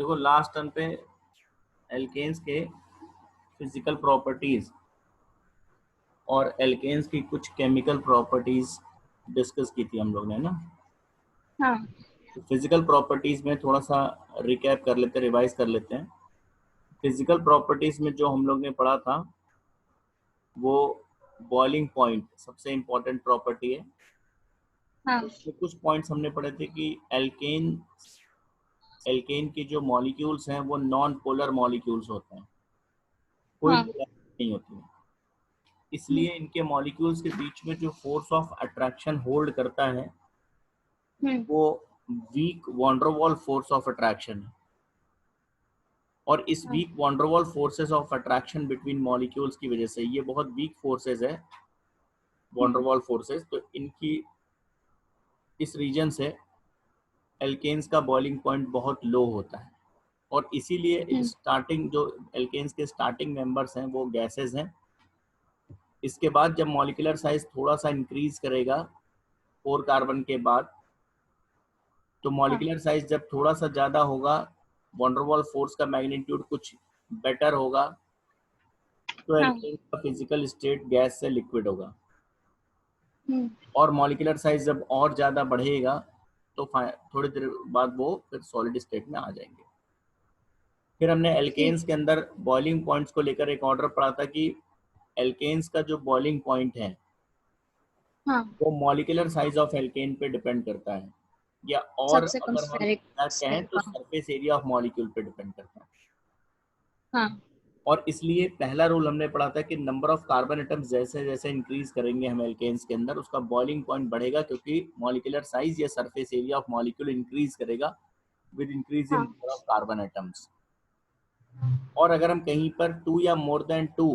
देखो last turn पे alkanes के फिजिकल प्रॉपर्टीज और एल्केन्स की कुछ केमिकल प्रॉपर्टीज डिस्कस की थी हम लोग ने ना। हाँ तो फिजिकल प्रॉपर्टीज में थोड़ा सा रिकैप कर लेते हैं, रिवाइज कर लेते हैं। फिजिकल प्रॉपर्टीज में जो हम लोग ने पढ़ा था वो बॉइलिंग पॉइंट सबसे इम्पोर्टेंट प्रॉपर्टी है। हाँ उसमें कुछ पॉइंट्स हमने पढ़े थे कि एल्केन के जो मॉलिक्यूल्स हैं वो नॉन पोलर मॉलिक्यूल्स होते हैं, कोई हाँ पोलैरिटी नहीं होती है। इसलिए इनके मॉलिक्यूल्स के बीच में जो फोर्स ऑफ अट्रैक्शन होल्ड करता है वो weak van der Waals force of attraction है। और इस weak van der Waals forces of attraction between molecules की वजह से, ये बहुत वीक फोर्सेस है वॉन्डरवॉल फोर्सेस, तो इनकी इस रीजन से एल्केन्स का बॉइलिंग पॉइंट बहुत लो होता है। और इसीलिए स्टार्टिंग जो एल्केन्स के स्टार्टिंग मेंबर्स हैं वो गैसेस हैं। इसके बाद जब मॉलिक्यूलर साइज थोड़ा सा इंक्रीज करेगा 4 कार्बन के बाद, तो मॉलिक्यूलर साइज जब थोड़ा सा ज़्यादा होगा, वॉन्डरवॉल फोर्स का मैग्नीट्यूड कुछ बेटर होगा, तो एल्केन का फिजिकल स्टेट गैस से लिक्विड होगा। और मॉलिक्यूलर साइज जब और ज़्यादा बढ़ेगा तो थोड़ी देर बाद वो फिर सॉलिड स्टेट में आ जाएंगे। फिर हमने एल्केन्स के अंदर बॉइलिंग पॉइंट्स को लेकर एक ऑर्डर पढ़ा था कि एल्केन्स का जो बॉइलिंग पॉइंट है वो मॉलिक्यूलर साइज ऑफ एल्केन पे डिपेंड करता है, या और सबसे कम अगर हम कहें तो सरफेस एरिया ऑफ मॉलिक्यूल पे डिपेंड करता है। हाँ और इसलिए पहला रूल हमने पढ़ा था कि नंबर ऑफ कार्बन एटम्स जैसे जैसे इंक्रीज करेंगे हम एल्केन्स के अंदर, उसका बॉइलिंग पॉइंट बढ़ेगा, क्योंकि मॉलिक्यूलर साइज या surface area of molecule increase करेगा with increase in number of carbon atoms. और अगर हम कहीं पर 2 या मोर देन 2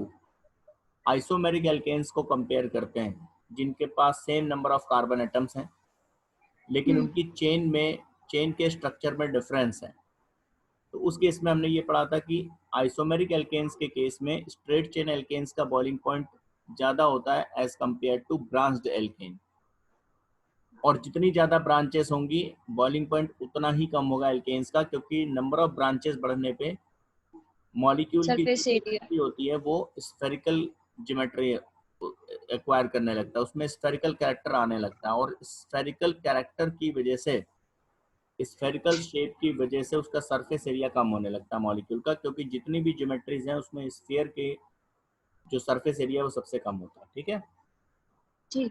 आइसोमेरिक एल्केन्स को कंपेयर करते हैं जिनके पास same number of carbon atoms हैं लेकिन उनकी चेन के स्ट्रक्चर में डिफरेंस है, तो उस केस में हमने ये पढ़ा था कि आइसोमेरिक एल्केन्स के केस में स्ट्रेट चेन एल्केन्स का बॉइलिंग पॉइंट ज़्यादा होता है as compare to branched alkane. और जितनी ज़्यादा ब्रांचेस होंगी बॉइलिंग पॉइंट उतना ही कम होगा एल्केन्स का, क्योंकि नंबर ऑफ ब्रांचेस बढ़ने पे मॉलिक्यूल की सरफेस एरिया ज्योमेट्री होती है वो स्फेरिकल ज्योमेट्री एक्वायर करने लगता है, उसमें स्फेरिकल कैरेक्टर आने लगता है। और स्फेरिकल कैरेक्टर की वजह से, स्फेरिकल शेप की वजह से उसका सरफेस एरिया कम होने लगता है मॉलिक्यूल का, क्योंकि जितनी भी ज्योमेट्रीज हैं उसमें स्फीयर के जो सरफेस एरिया है वो सबसे कम होता है। ठीक है, जी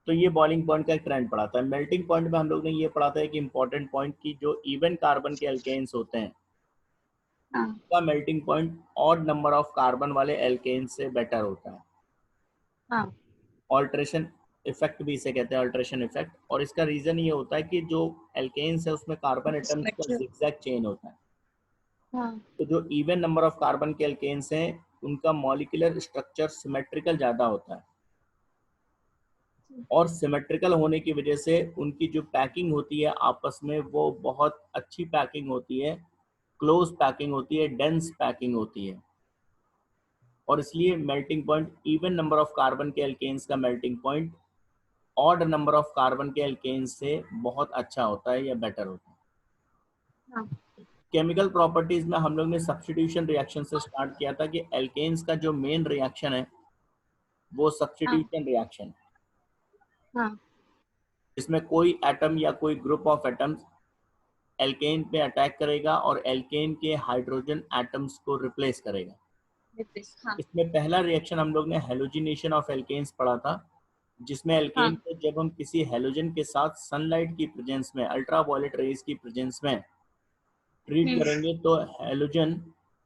तो ये बॉइलिंग पॉइंट का एक ट्रेंड पढ़ाता है। मेल्टिंग पॉइंट में हम लोग ने ये पढ़ा था कि इंपॉर्टेंट पॉइंट की जो इवन कार्बन के एल्केन्स होते हैं का melting point odd number of carbon वाले एल्केन्स से बेटर होता है। ऑल्ट्रेशन इफेक्ट भी इसे कहते हैं, अल्ट्रेशन इफेक्ट। और इसका रीजन ये होता है कि जो एल्केन्स है उसमें कार्बन एटम्स का जिगजैग चेन होता है, तो जो इवन नंबर ऑफ कार्बन के एल्केन्स हैं उनका मॉलिक्यूलर स्ट्रक्चर सिमेट्रिकल ज़्यादा होता है। और सिमेट्रिकल होने की वजह से उनकी जो पैकिंग होती है आपस में वो बहुत अच्छी पैकिंग होती है, क्लोज पैकिंग होती है, डेंस पैकिंग होती है। और इसलिए melting point even number of carbon के एल्केन्स का melting point odd number of carbon के एल्केन्स से बहुत अच्छा होता है या बेटर होता है। केमिकल प्रॉपर्टीज में हम लोग ने सब्स्टिट्यूशन रिएक्शन से स्टार्ट किया था कि एल्केन्स का जो मेन रिएक्शन है वो सब्स्टिट्यूशन रिएक्शन है। इसमें कोई एटम या कोई ग्रुप ऑफ एटम्स एल्केन पे अटैक करेगा और एल्केन के हाइड्रोजन एटम्स को रिप्लेस करेगा। इसमें पहला रिएक्शन हम लोग ने हेलोजिनेशन ऑफ एल्केन्स पढ़ा था, जिसमें एल्केन को जब हम किसी हेलोजन के साथ सनलाइट की प्रेजेंस में, अल्ट्रावायलेट रेज की प्रेजेंस में ट्रीट करेंगे तो हेलोजन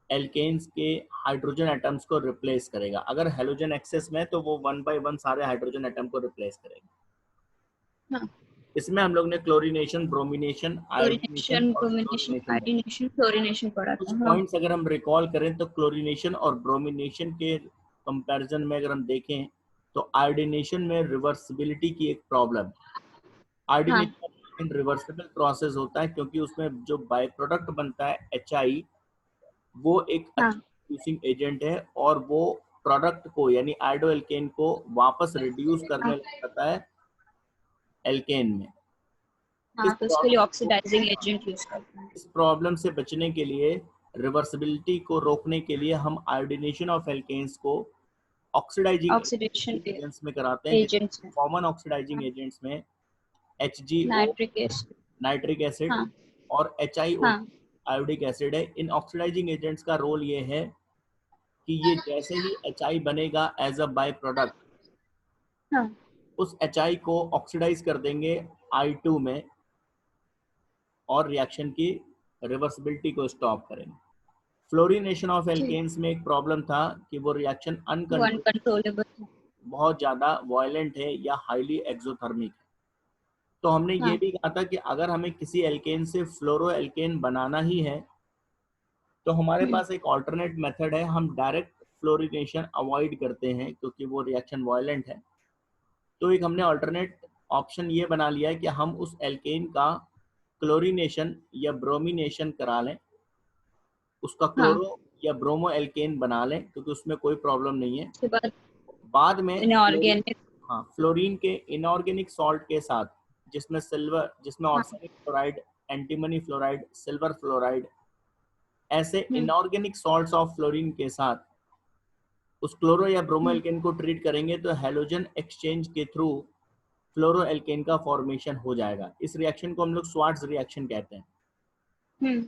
एल्केन्स के हाइड्रोजन एटम्स को रिप्लेस करेगा। अगर हेलोजन एक्सेस में तो वो 1 बाय 1 सारे हाइड्रोजन एटम को रिप्लेस करेगा। इसमें हम लोग ने क्लोरीनेशन, ब्रोमिनेशन, आयोडीनेशन और क्लोरीनेशन पढ़ा कुछ था। पॉइंट्स अगर हम रिकॉल करें तो क्लोरीनेशन और ब्रोमिनेशन के कंपैरिजन में अगर हम देखें तो आयोडीनेशन में रिवर्सिबिलिटी की एक प्रॉब्लम, आयोडीनेशन रिवर्सिबल प्रोसेस होता है क्योंकि उसमें जो बाय प्रोडक्ट बनता है HI वो एक अच्छा रिड्यूसिंग एजेंट है और वो प्रोडक्ट को यानी आयोडो एल्केन को वापस रिड्यूस करने लग जाता है एल्केन में। हाँ, तो उसके लिए ऑक्सीडाइजिंग एजेंट यूज करते हैं। इस प्रॉब्लम से बचने के लिए, रिवर्सिबिलिटी को रोकने के लिए, हम आयोडीनेशन ऑफ एल्केन्स को ऑक्सीडाइजिंग ऑक्सीडेशन एजेंट्स में कराते हैं, जिसमें एजेंट्स है। कॉमन ऑक्सीडाइजिंग हाँ, एजेंट्स में HgO, nitric acid. Nitric acid हाँ और HiO, हाँ आयोडिक एसिड है। इन ऑक्सीडाइजिंग एजेंट्स का रोल ये है कि ये जैसे ही HI बनेगा एज अ बाय प्रोडक्ट, हाँ उस HI को ऑक्सीडाइज कर देंगे I2 में और रिएक्शन की रिवर्सिबिलिटी को स्टॉप करेंगे। फ्लोरिनेशन ऑफ ठीक। एल्केन्स में एक प्रॉब्लम था कि वो रिएक्शन वो अनकंट्रोलेबल है। बहुत ज़्यादा वायलेंट है या हाईली एक्सोथर्मिक है। तो हमने ये हाँ भी कहा था कि अगर हमें किसी एल्केन से फ्लोरो एल्केन बनाना ही है तो हमारे पास एक ऑल्टरनेट मेथड है, हम डायरेक्ट फ्लोरिनेशन अवॉइड करते हैं क्योंकि वो रिएक्शन वायलेंट है। तो एक हमने ऑल्टरनेट ऑप्शन ये बना लिया है कि हम उस एल्केन का क्लोरिनेशन या ब्रोमिनेशन करा लें, उसका हाँ, क्लोरो या ब्रोमो एल्केन बना लें क्योंकि उसमें कोई प्रॉब्लम नहीं है। उसके बाद बाद में फ्लोरीन, इनऑर्गेनिक। हाँ, फ्लोरीन के इनऑर्गेनिक सॉल्ट के साथ, जिसमें हाँ arsenic fluoride, antimony fluoride, silver fluoride, ऐसे हम्म, इनऑर्गेनिक सॉल्ट्स ऑफ फ्लोरीन के साथ उस क्लोरो या ब्रोमो हम्म, एल्केन को ट्रीट करेंगे तो हैलोजन एक्सचेंज के थ्रू फ्लोरो एल्केन का फॉर्मेशन हो जाएगा। इस रिएक्शन को हम लोग स्वार्ट्ज रिएक्शन कहते हैं। हम्म,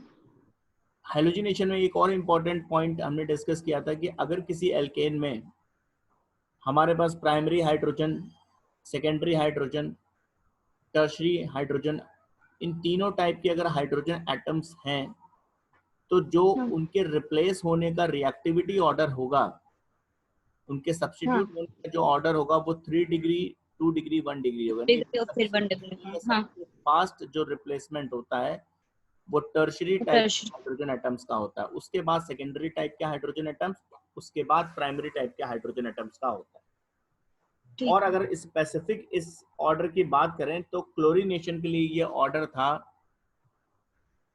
हैलोजिनेशन में एक और इम्पॉर्टेंट पॉइंट हमने डिस्कस किया था कि अगर किसी एल्केन में हमारे पास primary hydrogen, secondary hydrogen, tertiary hydrogen, इन तीनों टाइप के अगर हाइड्रोजन एटम्स हैं तो जो हाँ उनके रिप्लेस होने का रिएक्टिविटी ऑर्डर होगा, उनके हाँ, सब्स्टिट्यूट होने का जो ऑर्डर होगा वो 3 डिग्री, 2 डिग्री, 1 डिग्री होगा। डिग्री और फिर 1 डिग्री। ये हाँ, सबसे फास्ट जो रिप्लेसमेंट होता है वो tertiary type tertiary. Hydrogen atoms का होता है, उसके बाद सेकेंडरी टाइप के हाइड्रोजन एटम्स, उसके बाद प्राइमरी टाइप के हाइड्रोजन एटम्स का होता है। ठीक और है। अगर स्पेसिफिक इस ऑर्डर की बात करें तो क्लोरीनेशन के लिए ये ऑर्डर था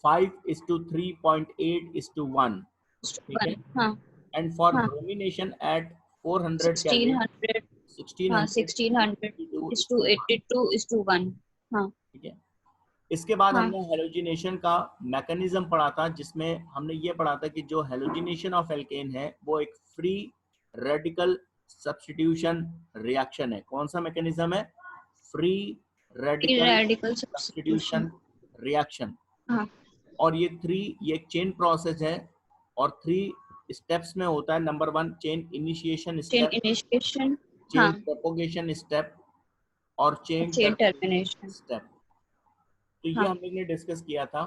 5:3.8:1, ठीक है। हाँ एंड फॉर हाँ, ब्रोमिनेशन एट 400 केल्विन, 1600। हाँ, 1600 इज टू 1600:1, 82 इज टू 1। हाँ ठीक है। इसके बाद हाँ, हमने हेलोजिनेशन का मैकेनिज्म पढ़ा था, जिसमें हमने ये पढ़ा था कि जो हेलोजिनेशन ऑफ एल्केन है वो एक फ्री रेडिकल सब्स्टिट्यूशन रिएक्शन है। कौन सा मैकेनिज्म है? Free radical radical substitution. Substitution reaction. हाँ, और ये एक चेन प्रोसेस है और 3 स्टेप्स में होता है। Number 1 chain initiation chain step, initiation. हाँ, चेन प्रोपोगेशन स्टेप और chain chain termination termination. Step. तो ये हाँ हम लोग ने डिस्कस किया था।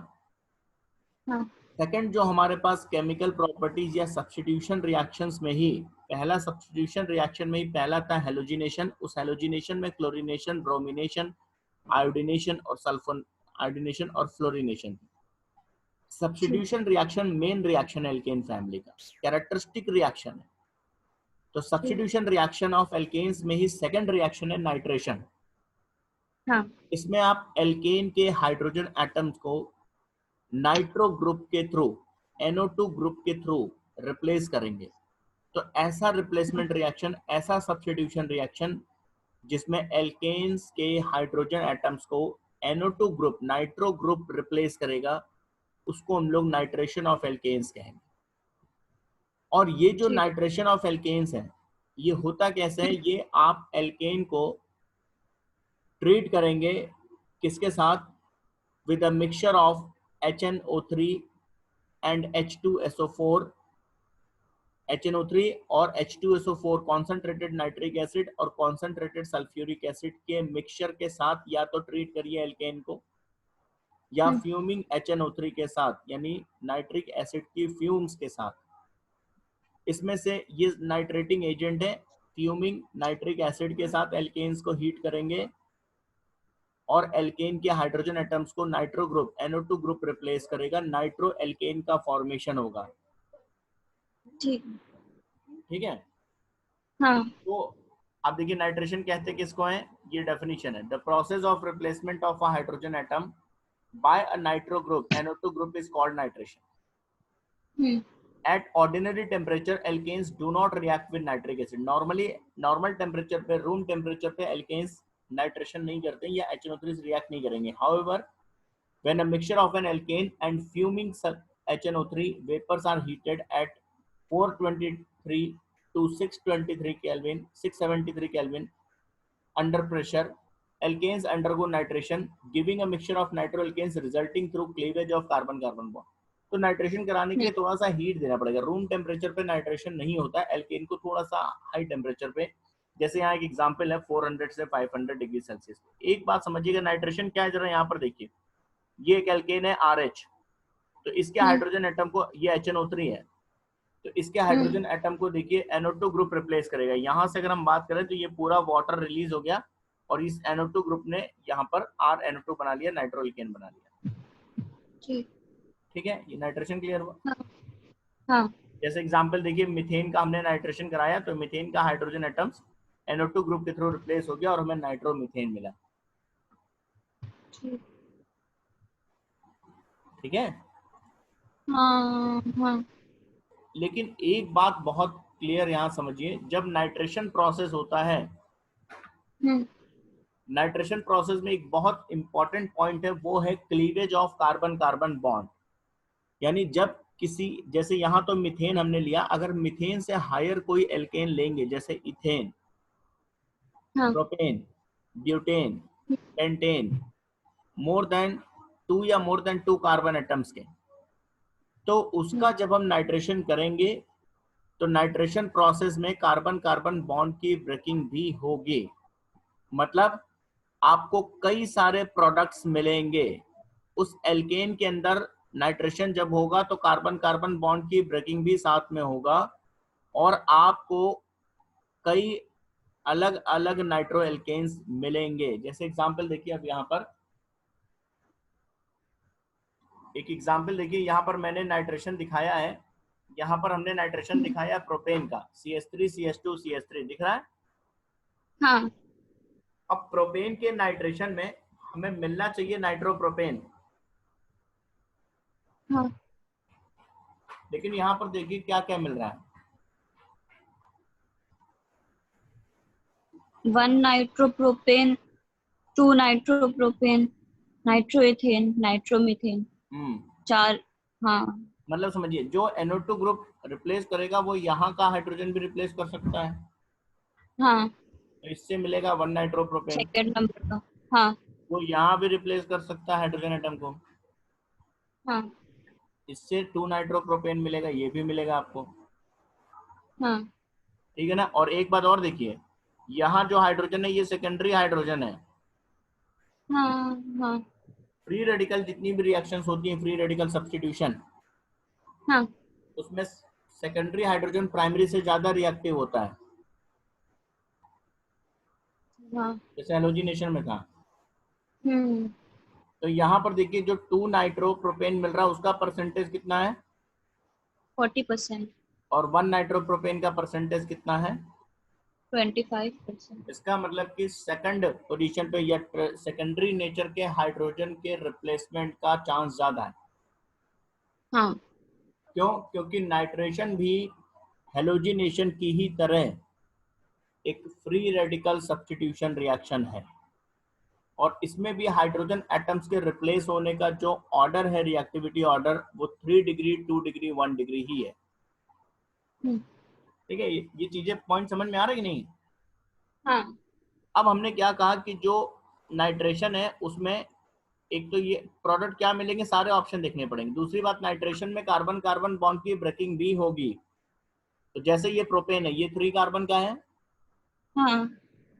हाँ, सेकंड, जो हमारे पास केमिकल प्रॉपर्टीज या सब्स्टिट्यूशन रिएक्शंस में ही पहला, सब्स्टिट्यूशन रिएक्शन में ही पहला था हेलोजिनेशन। उस हेलोजिनेशन में क्लोरीनेशन, ब्रोमिनेशन, आयोडीनेशन और सल्फोन आयोडीनेशन और फ्लोरिनेशन। ठीक। सब्स्टिट्यूशन रिएक्शन मेन रिएक्शन है एल्केन फैमिली का, कैरेक्टरिस्टिक रिएक्शन है। तो ठीक। सब्स्टिट्यूशन रिएक्शन ऑफ एल्केन्स में ही सेकंड रिएक्शन है नाइट्रेशन। हाँ, इसमें आप एल्केन के हाइड्रोजन एटम्स को नाइट्रो ग्रुप के थ्रू, NO2 ग्रुप के थ्रू रिप्लेस करेंगे। तो ऐसा रिप्लेसमेंट रिएक्शन, ऐसा सब्स्टिट्यूशन रिएक्शन जिसमें एल्केन्स के हाइड्रोजन एटम्स को NO2 group, nitro group replace करेगा, उसको हम लोग नाइट्रेशन ऑफ एल्केन्स कहेंगे। और ये जो ठीक। नाइट्रेशन ऑफ एल्केन्स है, ये होता कैसे है? ये आप एल्केन को ट्रीट करेंगे किसके साथ? With a mixture of HNO3 and H2SO4, HNO3 और H2SO4 कॉन्सेंट्रेटेड नाइट्रिक एसिड और कॉन्सेंट्रेटेड सल्फ्यूरिक एसिड के मिक्सचर के साथ या तो ट्रीट करिए एल्केन को, या फ्यूमिंग HNO3 के साथ, यानी नाइट्रिक एसिड की फ्यूम्स के साथ। इसमें से ये नाइट्रेटिंग एजेंट है। फ्यूमिंग नाइट्रिक एसिड के साथ एल्केन्स को हीट करेंगे और एल्केन के हाइड्रोजन एटम्स को nitro group, NO2 group replace करेगा, नाइट्रो एल्केन का फॉर्मेशन होगा। ठीक। ठीक है। हाँ, तो आप देखिए नाइट्रेशन कहते किसको है, ये डेफिनेशन है, the process of replacement of a hydrogen atom by a nitro group, NO2 group is called nitration. At ordinary temperature, alkanes do not react with nitric acid. Normal temperature पे, room temperature पे alkanes nitration नहीं करते या HNO3 react नहीं करेंगे। However, When a mixture of an alkane and fuming HNO3 vapors are heated at 423 to 623 Kelvin, 673 Kelvin under pressure, alkanes undergo nitration, giving a mixture of nitroalkanes resulting through cleavage of carbon-carbon bond. तो nitration कराने के लिए थोड़ा सा heat देना पड़ेगा. Room temperature पे nitration नहीं होता है, एल्केन को थोड़ा सा हाई टेम्परेचर पे, जैसे यहाँ एक एग्जांपल है 400 से 500 डिग्री सेल्सियस. एक बात समझिएगा, नाइट्रेशन क्या है जरा यहाँ पर देखिए. ये एक एल्केन है RH, तो इसके हाइड्रोजन एटम को, ये HNO3 है, तो इसके हाइड्रोजन एटम को देखिए NO2 ग्रुप रिप्लेस करेगा. यहाँ से अगर हम बात करें तो ये पूरा वाटर रिलीज हो गया और इस NO2 ग्रुप ने यहाँ पर RNO2 बना लिया, नाइट्रोएल्केन बना लिया. ठीक है, ये नाइट्रेशन क्लियर हुआ. हाँ. जैसे एग्जांपल देखिए, मीथेन का हमने नाइट्रेशन कराया तो मीथेन का हाइड्रोजन एटम्स NO2 ग्रुप के थ्रू रिप्लेस हो गया और हमें नाइट्रोमीथेन मिला. ठीक है. हाँ. लेकिन एक बात बहुत क्लियर यहाँ समझिए, जब नाइट्रेशन प्रोसेस होता है, नाइट्रेशन प्रोसेस में एक बहुत इंपॉर्टेंट पॉइंट है, वो है cleavage of carbon carbon bond. यानी जब किसी, जैसे यहाँ तो मीथेन हमने लिया, अगर मीथेन से हायर कोई एल्केन लेंगे, जैसे इथेन, प्रोपेन, ब्यूटेन, पेंटेन, मोर देन 2 या मोर देन 2 कार्बन एटम्स के, तो उसका जब हम नाइट्रेशन करेंगे तो नाइट्रेशन प्रोसेस में कार्बन कार्बन बॉन्ड की ब्रेकिंग भी होगी. मतलब आपको कई सारे प्रोडक्ट्स मिलेंगे. उस एल्केन के अंदर नाइट्रेशन जब होगा तो कार्बन कार्बन बॉन्ड की ब्रेकिंग भी साथ में होगा और आपको कई अलग अलग नाइट्रो एल्केन्स मिलेंगे. जैसे एग्जांपल देखिए, अब यहाँ पर एक एग्जांपल देखिए, यहाँ पर मैंने नाइट्रेशन दिखाया है, यहाँ पर हमने नाइट्रेशन दिखाया प्रोपेन का, CH3 CH2 CH3 दिख रहा है. हाँ. अब प्रोपेन के नाइट्रेशन में हमें मिलना चाहिए नाइट्रोप्रोपेन. हाँ. लेकिन यहाँ पर देखिए क्या क्या मिल रहा है. 1 नाइट्रोप्रोपेन, 2 नाइट्रोप्रोपेन, नाइट्रोइथेन, नाइट्रोमीथेन, 4. हाँ. मतलब समझिए, जो NO2 ग्रुप रिप्लेस करेगा वो यहाँ का हाइड्रोजन भी रिप्लेस कर सकता है. हाँ. तो इससे मिलेगा 1 नाइट्रोप्रोपेन. सेकंड नंबर का. हाँ. वो यहाँ भी रिप्लेस कर सकता है हाइड्रोजन एटम को. हाँ. इससे 2 नाइट्रोप्रोपेन मिलेगा, ये भी मिलेगा आपको. हाँ. ठीक है ना. और एक बात और देखिए, यहाँ जो हाइड्रोजन है ये सेकेंडरी हाइड्रोजन है. हाँ. हाँ. फ्री रेडिकल जितनी भी रिएक्शंस होती हैं, फ्री रेडिकल सब्स्टिट्यूशन, हाँ. उसमें सेकेंडरी हाइड्रोजन प्राइमरी से ज्यादा रिएक्टिव होता है. हाँ. जैसे हेलोजिनेशन में था. हम्म. तो यहाँ पर देखिए, जो 2 नाइट्रोप्रोपेन मिल रहा है उसका परसेंटेज कितना है? 40%. और 1 नाइट्रोप्रोपेन का परसेंटेज कितना है? 25%. इसका मतलब कि सेकंड पोजीशन पे या सेकेंडरी नेचर के हाइड्रोजन के रिप्लेसमेंट का चांस ज्यादा है. हाँ. क्यों? क्योंकि नाइट्रेशन भी हेलोजिनेशन की ही तरह एक फ्री रेडिकल सब्स्टिट्यूशन रिएक्शन है और इसमें भी हाइड्रोजन एटम्स के रिप्लेस होने का जो ऑर्डर है, रिएक्टिविटी ऑर्डर, वो 3 डिग्री, 2 डिग्री, 1 डिग्री ही है. ठीक है, ये चीजें पॉइंट समझ में आ रही नहीं? हाँ. अब हमने क्या कहा कि जो नाइट्रेशन है उसमें एक तो ये प्रोडक्ट क्या मिलेंगे, सारे ऑप्शन देखने पड़ेंगे. दूसरी बात, नाइट्रेशन में कार्बन कार्बन बॉन्ड की ब्रेकिंग भी होगी. तो जैसे ये प्रोपेन है, ये 3 कार्बन का है. हाँ.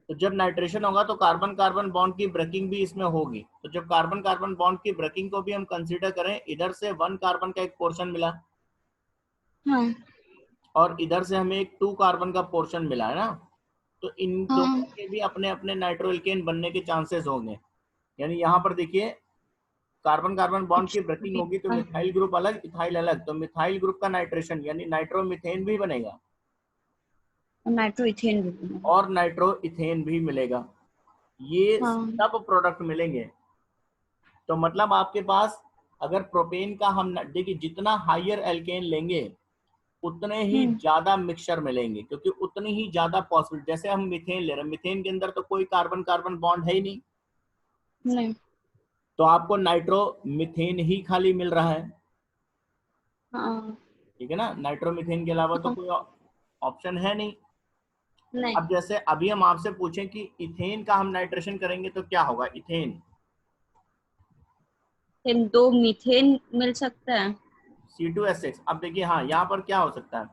तो जब नाइट्रेशन होगा तो कार्बन कार्बन बॉन्ड की ब्रेकिंग भी इसमें होगी. तो जब कार्बन कार्बन बॉन्ड की ब्रेकिंग को भी हम कंसीडर करें, इधर से 1 कार्बन का एक पोर्शन मिला. हाँ. और इधर से हमें एक 2 कार्बन का पोर्शन मिला है ना. तो इन दोनों के भी अपने अपने नाइट्रोएल्केन बनने के चांसेस होंगे. यानी यहाँ पर देखिए, कार्बन कार्बन बॉन्ड की ब्रेकिंग होगी तो मिथाइल ग्रुप अलग, इथाइल अलग, तो मिथाइल ग्रुप का नाइट्रेशन यानी नाइट्रोमीथेन भी बनेगा नाइट्रोइथेन भी और नाइट्रोइथेन भी मिलेगा. ये सब प्रोडक्ट मिलेंगे. तो मतलब आपके पास अगर प्रोपेन का हम देखिए, जितना हायर एल्केन लेंगे उतने ही ज्यादा मिक्सचर मिलेंगे, क्योंकि उतनी ही ज्यादा पॉसिबल. जैसे हम मीथेन ले रहे हैं, मीथेन के अंदर तो कोई कार्बन कार्बन बॉन्ड है ही नहीं. तो आपको नाइट्रोमीथेन ही खाली मिल रहा है, हाँ ठीक है ना। नाइट्रोमीथेन के अलावा तो हाँ, कोई ऑप्शन है नहीं। नहीं, अब जैसे अभी हम आपसे पूछें कि इथेन का हम नाइट्रेशन करेंगे तो क्या होगा, इथेन फिर 2 मीथेन मिल सकता है। C2H6। अब देखिए हाँ, यहाँ पर क्या हो सकता है,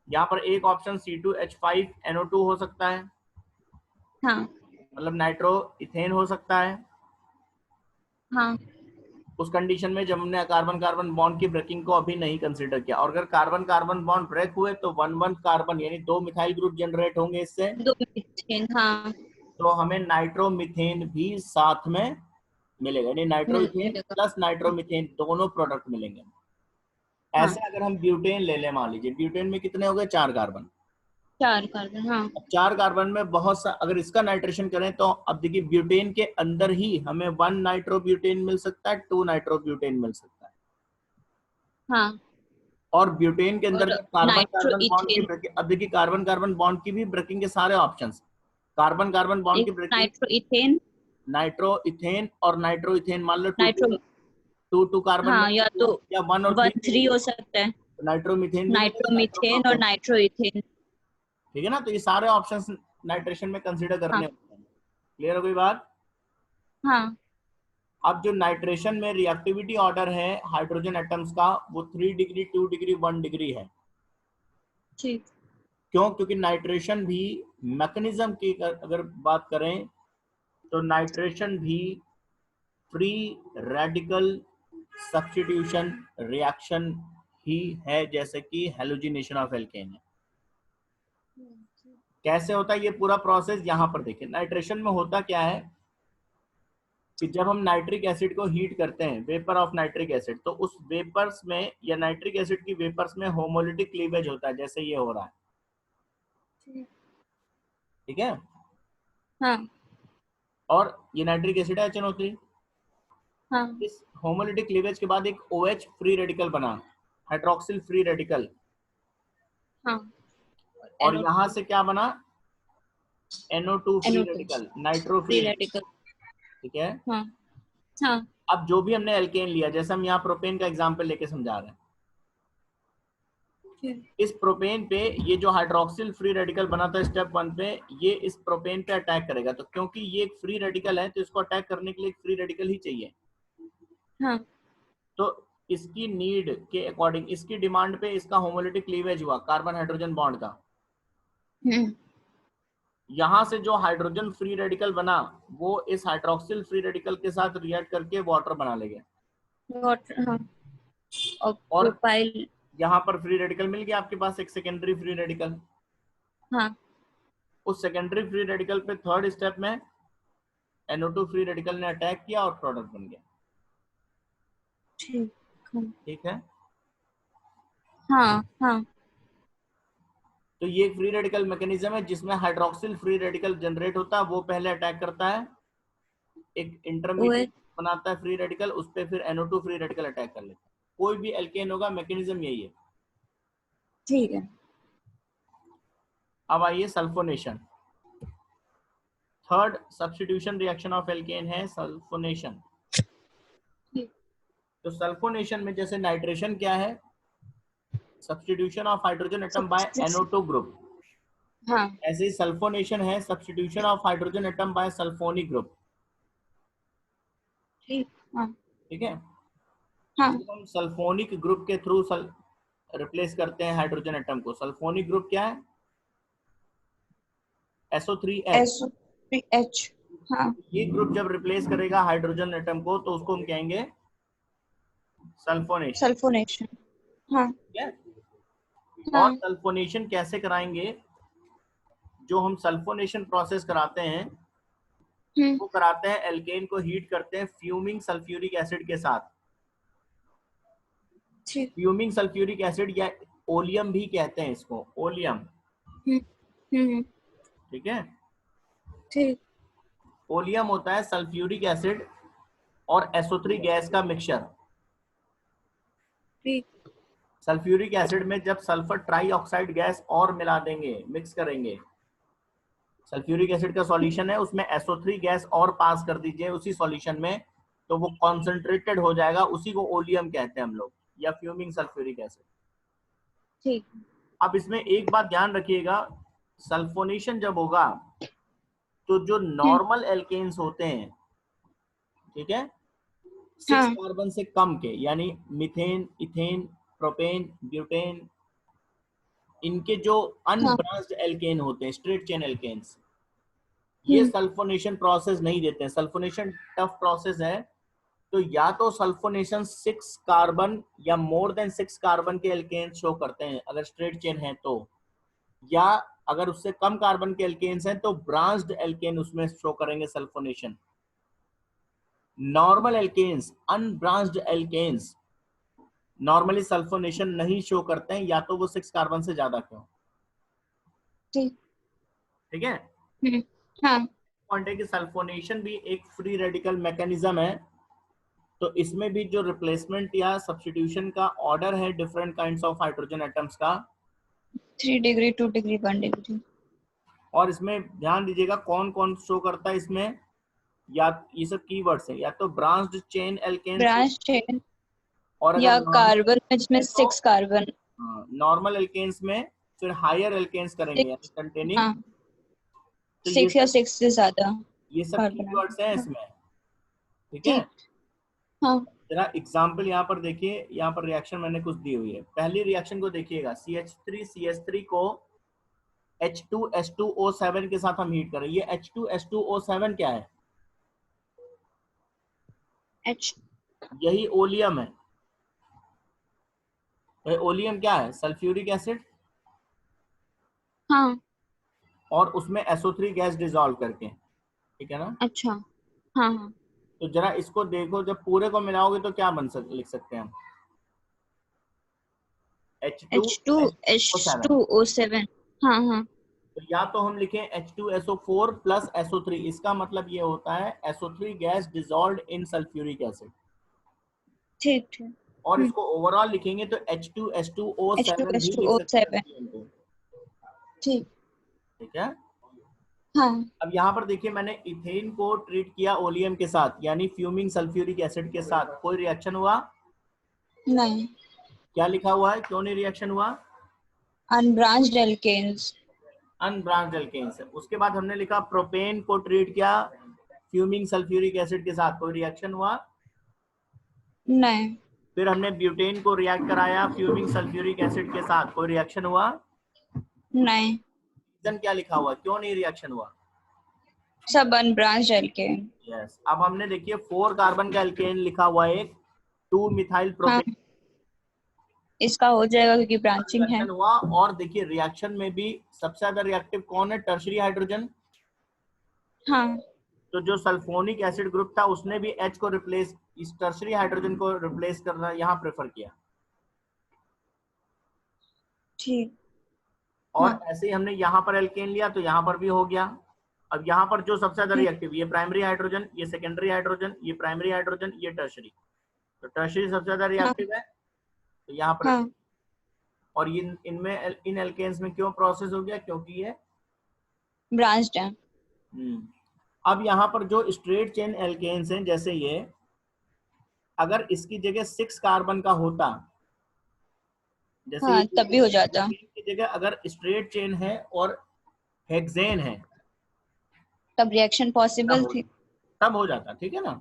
यहाँ पर एक ऑप्शन C2H5NO2 हो सकता है, हाँ मतलब नाइट्रो इथेन हो सकता है। हाँ उस कंडीशन में जब हमने कार्बन कार्बन बॉन्ड की ब्रेकिंग को अभी नहीं कंसीडर किया, और अगर कार्बन कार्बन बॉन्ड ब्रेक हुए तो 1 1 कार्बन यानी 2 मिथाइल ग्रुप जनरेट होंगे इससे, 2 मीथेन, हाँ तो हमें नाइट्रोमीथेन भी साथ में मिलेगा, यानी नाइट्रोइथेन मिलेगा। प्लस नाइट्रोमीथेन दोनों प्रोडक्ट मिलेंगे। हाँ, ऐसे अगर हम ब्यूटेन ले लें, मान लीजिए ब्यूटेन में कितने हो गए, 4 कार्बन। 4 कार्बन, हाँ। अब 4 कार्बन में बहुत सा, अगर इसका नाइट्रेशन करें तो अब देखिए ब्यूटेन के अंदर ही हमें 1 नाइट्रोब्यूटेन मिल सकता है, 2 नाइट्रोब्यूटेन मिल सकता है। हाँ, और ब्यूटेन के अंदर और जब कार्बन नाइट्रो कार्बन बॉन्ड की इथेन, ब्रेकिंग, अब देखिए कार्बन कार्बन बॉन्ड की भी ब्रेकिंग के सारे ऑप्शंस, कार्बन कार्बन बॉन्ड की एक breaking, nitro ethane, nitro ethane और नाइट्रो इथेन, मान लो two nitro, two two carbon में हाँ, या तो या 1 और 3 1 3 मिलेंगे, हो सकता है, नाइट्रोमीथेन भी मिलेगा, नाइट्रोमीथेन और नाइट्रोप्रोपेन, नाइट्रो इथेन। ठीक है ना। तो ये सारे ऑप्शंस नाइट्रेशन में कंसीडर करने हाँ होते हैं। क्लियर हो गई बात। हाँ, अब जो नाइट्रेशन में रिएक्टिविटी ऑर्डर है हाइड्रोजन एटम्स का, वो 3 डिग्री 2 डिग्री 1 डिग्री है। ठीक। क्यों, क्योंकि नाइट्रेशन भी मैकेनिज्म की अगर बात करें तो नाइट्रेशन भी फ्री रेडिकल सब्स्टिट्यूशन रिएक्शन ही है, जैसे कि हेलोजिनेशन ऑफ एल्केन है। कैसे होता है ये पूरा प्रोसेस, यहां पर देखिए नाइट्रेशन में होता क्या है कि जब हम नाइट्रिक एसिड को हीट करते हैं, वेपर ऑफ नाइट्रिक एसिड, तो उस वेपर्स में या नाइट्रिक एसिड की वेपर्स में होमोलिटिक क्लीवेज होता है, जैसे ये हो रहा है, ठीक है। हाँ और ये नाइट्रिक एसिड है HNO3। हाँ इस होमोलिटिक क्लीवेज के बाद एक OH फ्री रेडिकल बना, हाइड्रोक्सिल फ्री रेडिकल, हाँ, और NO2, यहां से क्या बना, NO2 free NO2 radical, nitro free free radical, radical. ठीक है। हाँ हाँ, अब जो भी हमने एल्केन लिया, जैसे हम यहाँ प्रोपेन का एग्जांपल लेके समझा रहे हैं, ठीक। इस प्रोपेन पे ये जो हाइड्रोक्सिल फ्री रेडिकल बना था स्टेप 1 पे, ये इस प्रोपेन पे अटैक करेगा, तो क्योंकि ये एक फ्री रेडिकल है तो इसको अटैक करने के लिए एक फ्री रेडिकल ही चाहिए। हाँ, तो इसकी नीड के अकॉर्डिंग, इसकी डिमांड पे इसका होमोलिटिक क्लीवेज हुआ कार्बन हाइड्रोजन बॉन्ड का। यहां से जो हाइड्रोजन फ्री रेडिकल बना वो इस हाइड्रोक्सिल फ्री रेडिकल के साथ रिएक्ट करके वाटर बना लेगा, वाटर, हाँ, और और प्रोपाइल। यहाँ पर फ्री रेडिकल मिल गया आपके पास, एक सेकेंडरी फ्री रेडिकल। हाँ, उस सेकेंडरी फ्री रेडिकल पे थर्ड स्टेप में NO2 फ्री रेडिकल ने अटैक किया और प्रोडक्ट बन गया, ठीक। हाँ ठीक है। हाँ हाँ, तो ये फ्री रेडिकल मैकेनिज्म है जिसमें हाइड्रोक्सिल फ्री रेडिकल जनरेट होता है, वो पहले अटैक करता है, एक वो है, इंटरमीडिएट बनाता है फ्री रेडिकल, उस पर फिर NO2 फ्री रेडिकल अटैक कर लेता है। कोई भी एल्केन होगा मैकेनिज्म यही है। ठीक है। अब आइए sulphonation, third substitution reaction of alkene है सल्फोनेशन। ठीक। तो सल्फोनेशन में जैसे नाइट्रेशन क्या है, substitution of hydrogen atom by substitution, NO2 group, हाँ ऐसे ही सल्फोनेशन है substitution of hydrogen atom by sulphonic group, ठीक। हाँ ठीक है। हाँ, जब हम सल्फोनिक ग्रुप के थ्रू रिप्लेस करते हैं हाइड्रोजन एटम को, सल्फोनिक ग्रुप क्या है, SO3H। SO3H, हाँ, ये ग्रुप जब रिप्लेस करेगा हाइड्रोजन एटम को तो उसको हम कहेंगे सल्फोनेशन, सल्फोनेशन, हाँ ठीक है। और हाँ, सल्फोनेशन कैसे कराएंगे, जो हम सल्फोनेशन प्रोसेस कराते हैं वो कराते हैं, एल्केन को हीट करते हैं फ्यूमिंग सल्फ्यूरिक एसिड के साथ। ठीक। फ्यूमिंग सल्फ्यूरिक एसिड या ओलियम भी कहते हैं इसको, ओलियम, हम्म हम्म, ठीक है। ठीक। ओलियम होता है सल्फ्यूरिक एसिड और SO3 गैस का मिक्सचर। ठीक। सल्फ्यूरिक एसिड में जब सल्फर ट्राई ऑक्साइड गैस और मिला देंगे, मिक्स करेंगे, सल्फ्यूरिक एसिड का सॉल्यूशन है उसमें SO3 गैस और पास कर दीजिए उसी सॉल्यूशन में, तो वो कॉन्सेंट्रेटेड हो जाएगा, उसी को ओलियम कहते हैं हम लोग, या फ्यूमिंग सल्फ्यूरिक एसिड। ठीक। अब इसमें एक बात ध्यान रखिएगा, सल्फोनेशन जब होगा तो जो नॉर्मल एल्केन्स होते हैं, ठीक है, 6 हाँ कार्बन से कम के, यानी मीथेन, इथेन, प्रोपेन, ब्यूटेन, इनके जो हाँ। अनब्रांच्ड एल्केन होते हैं, स्ट्रेट चेन एल्केन्स, ये हम्म सल्फोनेशन प्रोसेस नहीं देते हैं। सल्फोनेशन टफ प्रोसेस है, तो या तो सल्फोनेशन 6 कार्बन या मोर देन 6 कार्बन के एल्केन शो करते हैं अगर स्ट्रेट चेन है तो, या अगर उससे कम कार्बन के एल्केन्स हैं तो ब्रांच्ड एल्केन उसमें शो करेंगे sulphonation. Normal alkanes, unbranched alkanes normally sulphonation नहीं शो करते हैं, या तो वो 6 कार्बन से ज्यादा क्यों। ठीक। ठीक है। हाँ। पॉइंट है कि सल्फोनेशन भी एक फ्री रेडिकल मैकेनिज्म है, तो इसमें भी जो रिप्लेसमेंट या सब्स्टिट्यूशन का ऑर्डर है different kinds of hydrogen atoms का, 3 डिग्री, 2 डिग्री, 1 डिग्री। और इसमें ध्यान दीजिएगा कौन कौन शो करता है इसमें, या ये सब कीवर्ड्स हैं, या तो branched chain alkanes, branch chain, और अगर या नॉर्मल कार्बन में तो 6 कार्बन। नॉर्मल एल्केन्स में फिर हायर एल्केन्स करेंगे, यानी 6। कंटेनिंग। हाँ, तो 6 या 6 से ज्यादा ये सब कार्बन कीवर्ड्स हैं आइटम। इसमें। ठीक है। ठीक। हाँ। जरा एग्जाम्पल यहाँ पर देखिए, यहाँ पर रिएक्शन मैंने कुछ दी हुई है। पहली रिएक्शन को देखिएगा, CH3CH3 को H2S2O7 के साथ हम हीट करें। ये H2S2O7 क्या है? H। यही ओलियम है। ओलियम क्या है? सल्फ्यूरिक एसिड, हाँ। और उसमें SO3 गैस डिसॉल्व करके, ठीक है ना। अच्छा। हाँ हाँ। तो जरा इसको देखो, जब पूरे को मिलाओगे तो क्या लिख सकते हैं हम? H2SO7। H2H2O7। हाँ हाँ। तो या तो हम लिखें H2SO4 प्लस SO3, इसका मतलब ये होता है SO3 गैस डिसॉल्व्ड इन सल्फ्यूरिक एसिड। ठीक ठीक। और इसको ओवरऑल लिखेंगे तो H2S2O7 भी लिख सकते हैं H2H2O7। ओलियम को। ठीक। ठीक है। हाँ। अब यहाँ पर देखिए, मैंने इथेन को ट्रीट किया ओलियम के साथ, यानी फ्यूमिंग सल्फ्यूरिक एसिड के साथ, कोई रिएक्शन हुआ? नहीं। क्या लिखा हुआ है, क्यों नहीं रिएक्शन हुआ? Unbranched alkanes. अनब्रांच्ड एल्केन्स है। उसके बाद हमने लिखा प्रोपेन को ट्रीट किया फ्यूमिंग सल्फ्यूरिक एसिड के साथ, कोई रिएक्शन हुआ? नहीं। फिर हमने ब्यूटेन को रिएक्ट कराया फ्यूमिंग सल्फ्यूरिक एसिड के साथ, कोई रिएक्शन हुआ? नहीं। रीजन क्या लिखा हुआ, क्यों नहीं रिएक्शन हुआ? सब अनब्रांच्ड एल्केन। यस। अब हमने देखिए 4 कार्बन का एल्केन लिखा हुआ है, 2 मिथाइल हाँ, प्रोपेन, इसका हो जाएगा क्योंकि ब्रांचिंग है। रिएक्शन हुआ। और देखिए रिएक्शन में भी सबसे ज्यादा रिएक्टिव कौन है? Tertiary hydrogen. हाँ। तो जो सल्फोनिक एसिड ग्रुप था उसने भी H को रिप्लेस, इस टर्शरी हाइड्रोजन को रिप्लेस करना यहाँ प्रेफर किया। ठीक। और हाँ। ऐसे ही हमने यहाँ पर एल्केन लिया तो यहाँ पर भी हो गया। अब यहाँ पर जो सबसे ज्यादा ठीक। रिएक्टिव, ये प्राइमरी हाइड्रोजन, ये सेकेंडरी हाइड्रोजन, ये प्राइमरी हाइड्रोजन, ये टर्शरी। तो टर्शरी सबसे ज्यादा हाँ रिएक्टिव है, तो यहाँ पर। हाँ। और ये इनमें, इन एल्केन्स में क्यों प्रोसेस हो गया? क्योंकि ये ब्रांच्ड है। अब यहाँ पर जो स्ट्रेट चेन एल्केन्स हैं, जैसे ये, अगर इसकी जगह 6 कार्बन का होता, जैसे हाँ, तब भी हो जाता। की जगह अगर स्ट्रेट चेन है और हेक्सेन है, तब रिएक्शन पॉसिबल थी। तब हो जाता। ठीक है ना।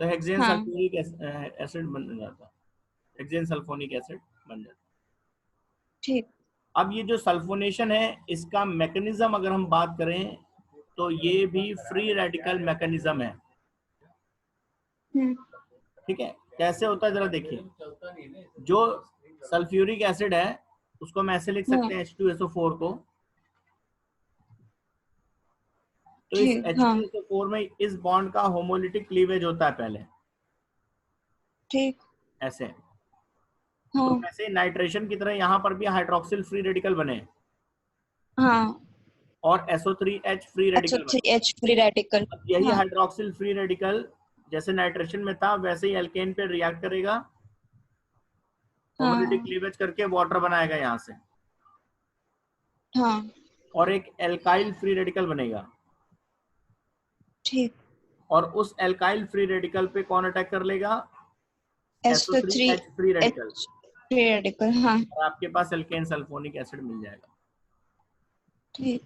तो हेक्सेन हाँ। सल्फ्यूरिक एसिड बन जाता, हेक्सेन सल्फोनिक एसिड बन जाता। ठीक। अब ये जो सल्फोनेशन है, इसका मैकेनिज्म अगर हम बात करें तो ये भी फ्री रेडिकल मैकेनिज्म है। ठीक है। कैसे होता है जरा देखिए, जो सल्फ्यूरिक एसिड है उसको हम ऐसे लिख सकते हैं H2SO4 को, तो इस ठीक। हाँ। H2SO4 में इस बॉन्ड का होमोलिटिक क्लीवेज होता है पहले, ठीक। ऐसे। तो हाँ। वैसे नाइट्रेशन की तरह यहाँ पर भी हाइड्रोक्सिल फ्री रेडिकल बने, हाँ। और SO3H फ्री अच्छा, रेडिकल बने। 3H free radical. अब यही हाँ। हाइड्रोक्सिल फ्री रेडिकल जैसे नाइट्रेशन में था वैसे ही एल्केन पे रिएक्ट करेगा, होमोलिटिक हाँ। क्लीवेज करके वाटर बनाएगा यहाँ से, हाँ। और एक एल्काइल फ्री रेडिकल बनेगा। ठीक। और उस एल्काइल फ्री रेडिकल पे कौन अटैक कर लेगा? SO3 SO3H free radical, free radical. हाँ और आपके पास एल्केन सल्फोनिक एसिड मिल जाएगा। ठीक।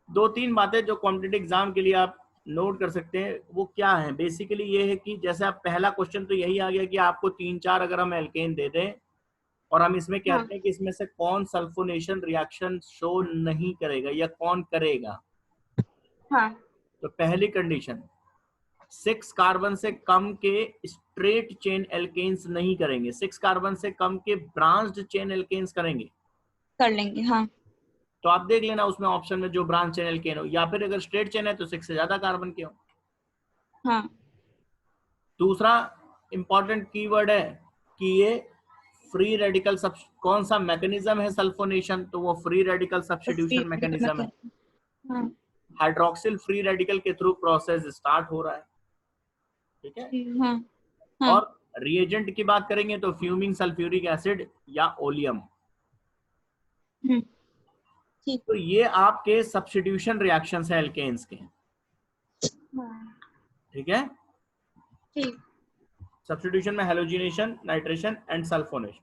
2-3 बातें जो कॉम्पिटिटिव एग्जाम के लिए आप नोट कर सकते हैं वो क्या है, बेसिकली ये है कि जैसे आप पहला क्वेश्चन तो यही आ गया कि आपको 3-4 अगर हम एल्केन दे दें और हम इसमें हाँ कहते हैं कि इसमें से कौन सल्फोनेशन रिएक्शन शो नहीं करेगा या कौन करेगा। हाँ तो पहली कंडीशन, 6 कार्बन से कम के स्ट्रेट चेन एल्केन्स नहीं करेंगे, 6 कार्बन से कम के ब्रांच्ड चेन एल्केन्स करेंगे। कर लेंगे। हाँ तो आप देख लेना उसमें ऑप्शन में जो ब्रांच चेन एल्केन हो, या फिर अगर स्ट्रेट चेन है तो 6 से ज्यादा कार्बन के हो। हाँ दूसरा इंपॉर्टेंट कीवर्ड है कि ये फ्री रेडिकल सब, कौन सा मैकेनिज्म है सल्फोनेशन, तो वो फ्री रेडिकल तो फ्री सब्स्टिट्यूशन रेडिकल मैकेनिज्म है। हाँ हाइड्रोक्सिल फ्री रेडिकल के थ्रू प्रोसेस स्टार्ट हो रहा है, ठीक है। ठीक। हाँ हाँ और रिएजेंट की बात करेंगे तो फ्यूमिंग सल्फ्यूरिक एसिड या ओलियम। ठीक। तो ये आपके सब्स्टिट्यूशन रिएक्शंस है एल्केन्स के, हाँ ठीक है। ठीक। सब्स्टिट्यूशन में halogenation, nitration and sulphonation.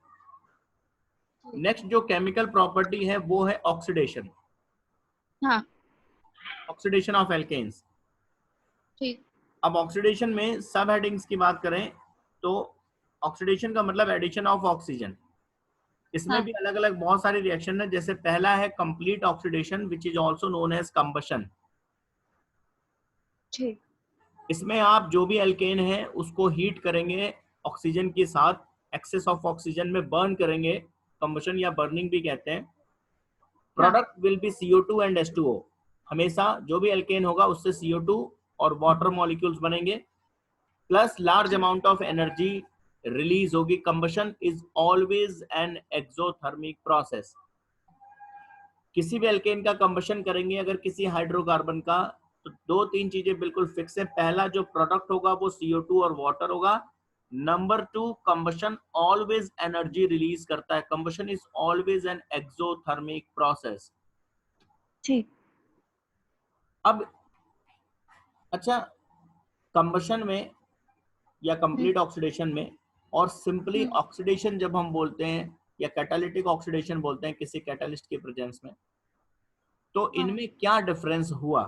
Next जो केमिकल प्रॉपर्टी है वो है ऑक्सीडेशन, हाँ ऑक्सीडेशन ऑफ एल्केन्स। ठीक। अब ऑक्सीडेशन में सब हेडिंग्स की बात करें तो ऑक्सीडेशन का मतलब एडिशन ऑफ ऑक्सीजन। इसमें हाँ भी अलग अलग बहुत सारे रिएक्शन है, जैसे पहला है complete oxidation which is also known as combustion. ठीक। इसमें आप जो भी एल्केन है उसको हीट करेंगे ऑक्सीजन के साथ, एक्सेस ऑफ ऑक्सीजन में बर्न करेंगे, कंबशन या बर्निंग भी कहते हैं। हाँ product will be CO2 and H2O। हमेशा जो भी एल्केन होगा उससे CO2 और वाटर मॉलिक्यूल्स बनेंगे, plus large amount of energy release होगी। Combustion is always an exothermic process. किसी भी एल्केन का कंबशन करेंगे अगर किसी हाइड्रोकार्बन का, तो 2-3 चीजें बिल्कुल फिक्स है। पहला जो प्रोडक्ट होगा वो CO2 और वाटर होगा। Number 2, combustion always energy release करता है, combustion is always an exothermic process. ठीक। अब अच्छा, कंबशन में या कंप्लीट ऑक्सीडेशन में और सिंपली ऑक्सीडेशन जब हम बोलते हैं या कैटालिटिक ऑक्सीडेशन बोलते हैं किसी कैटालिस्ट के प्रेजेंस में, तो इनमें क्या डिफरेंस हुआ?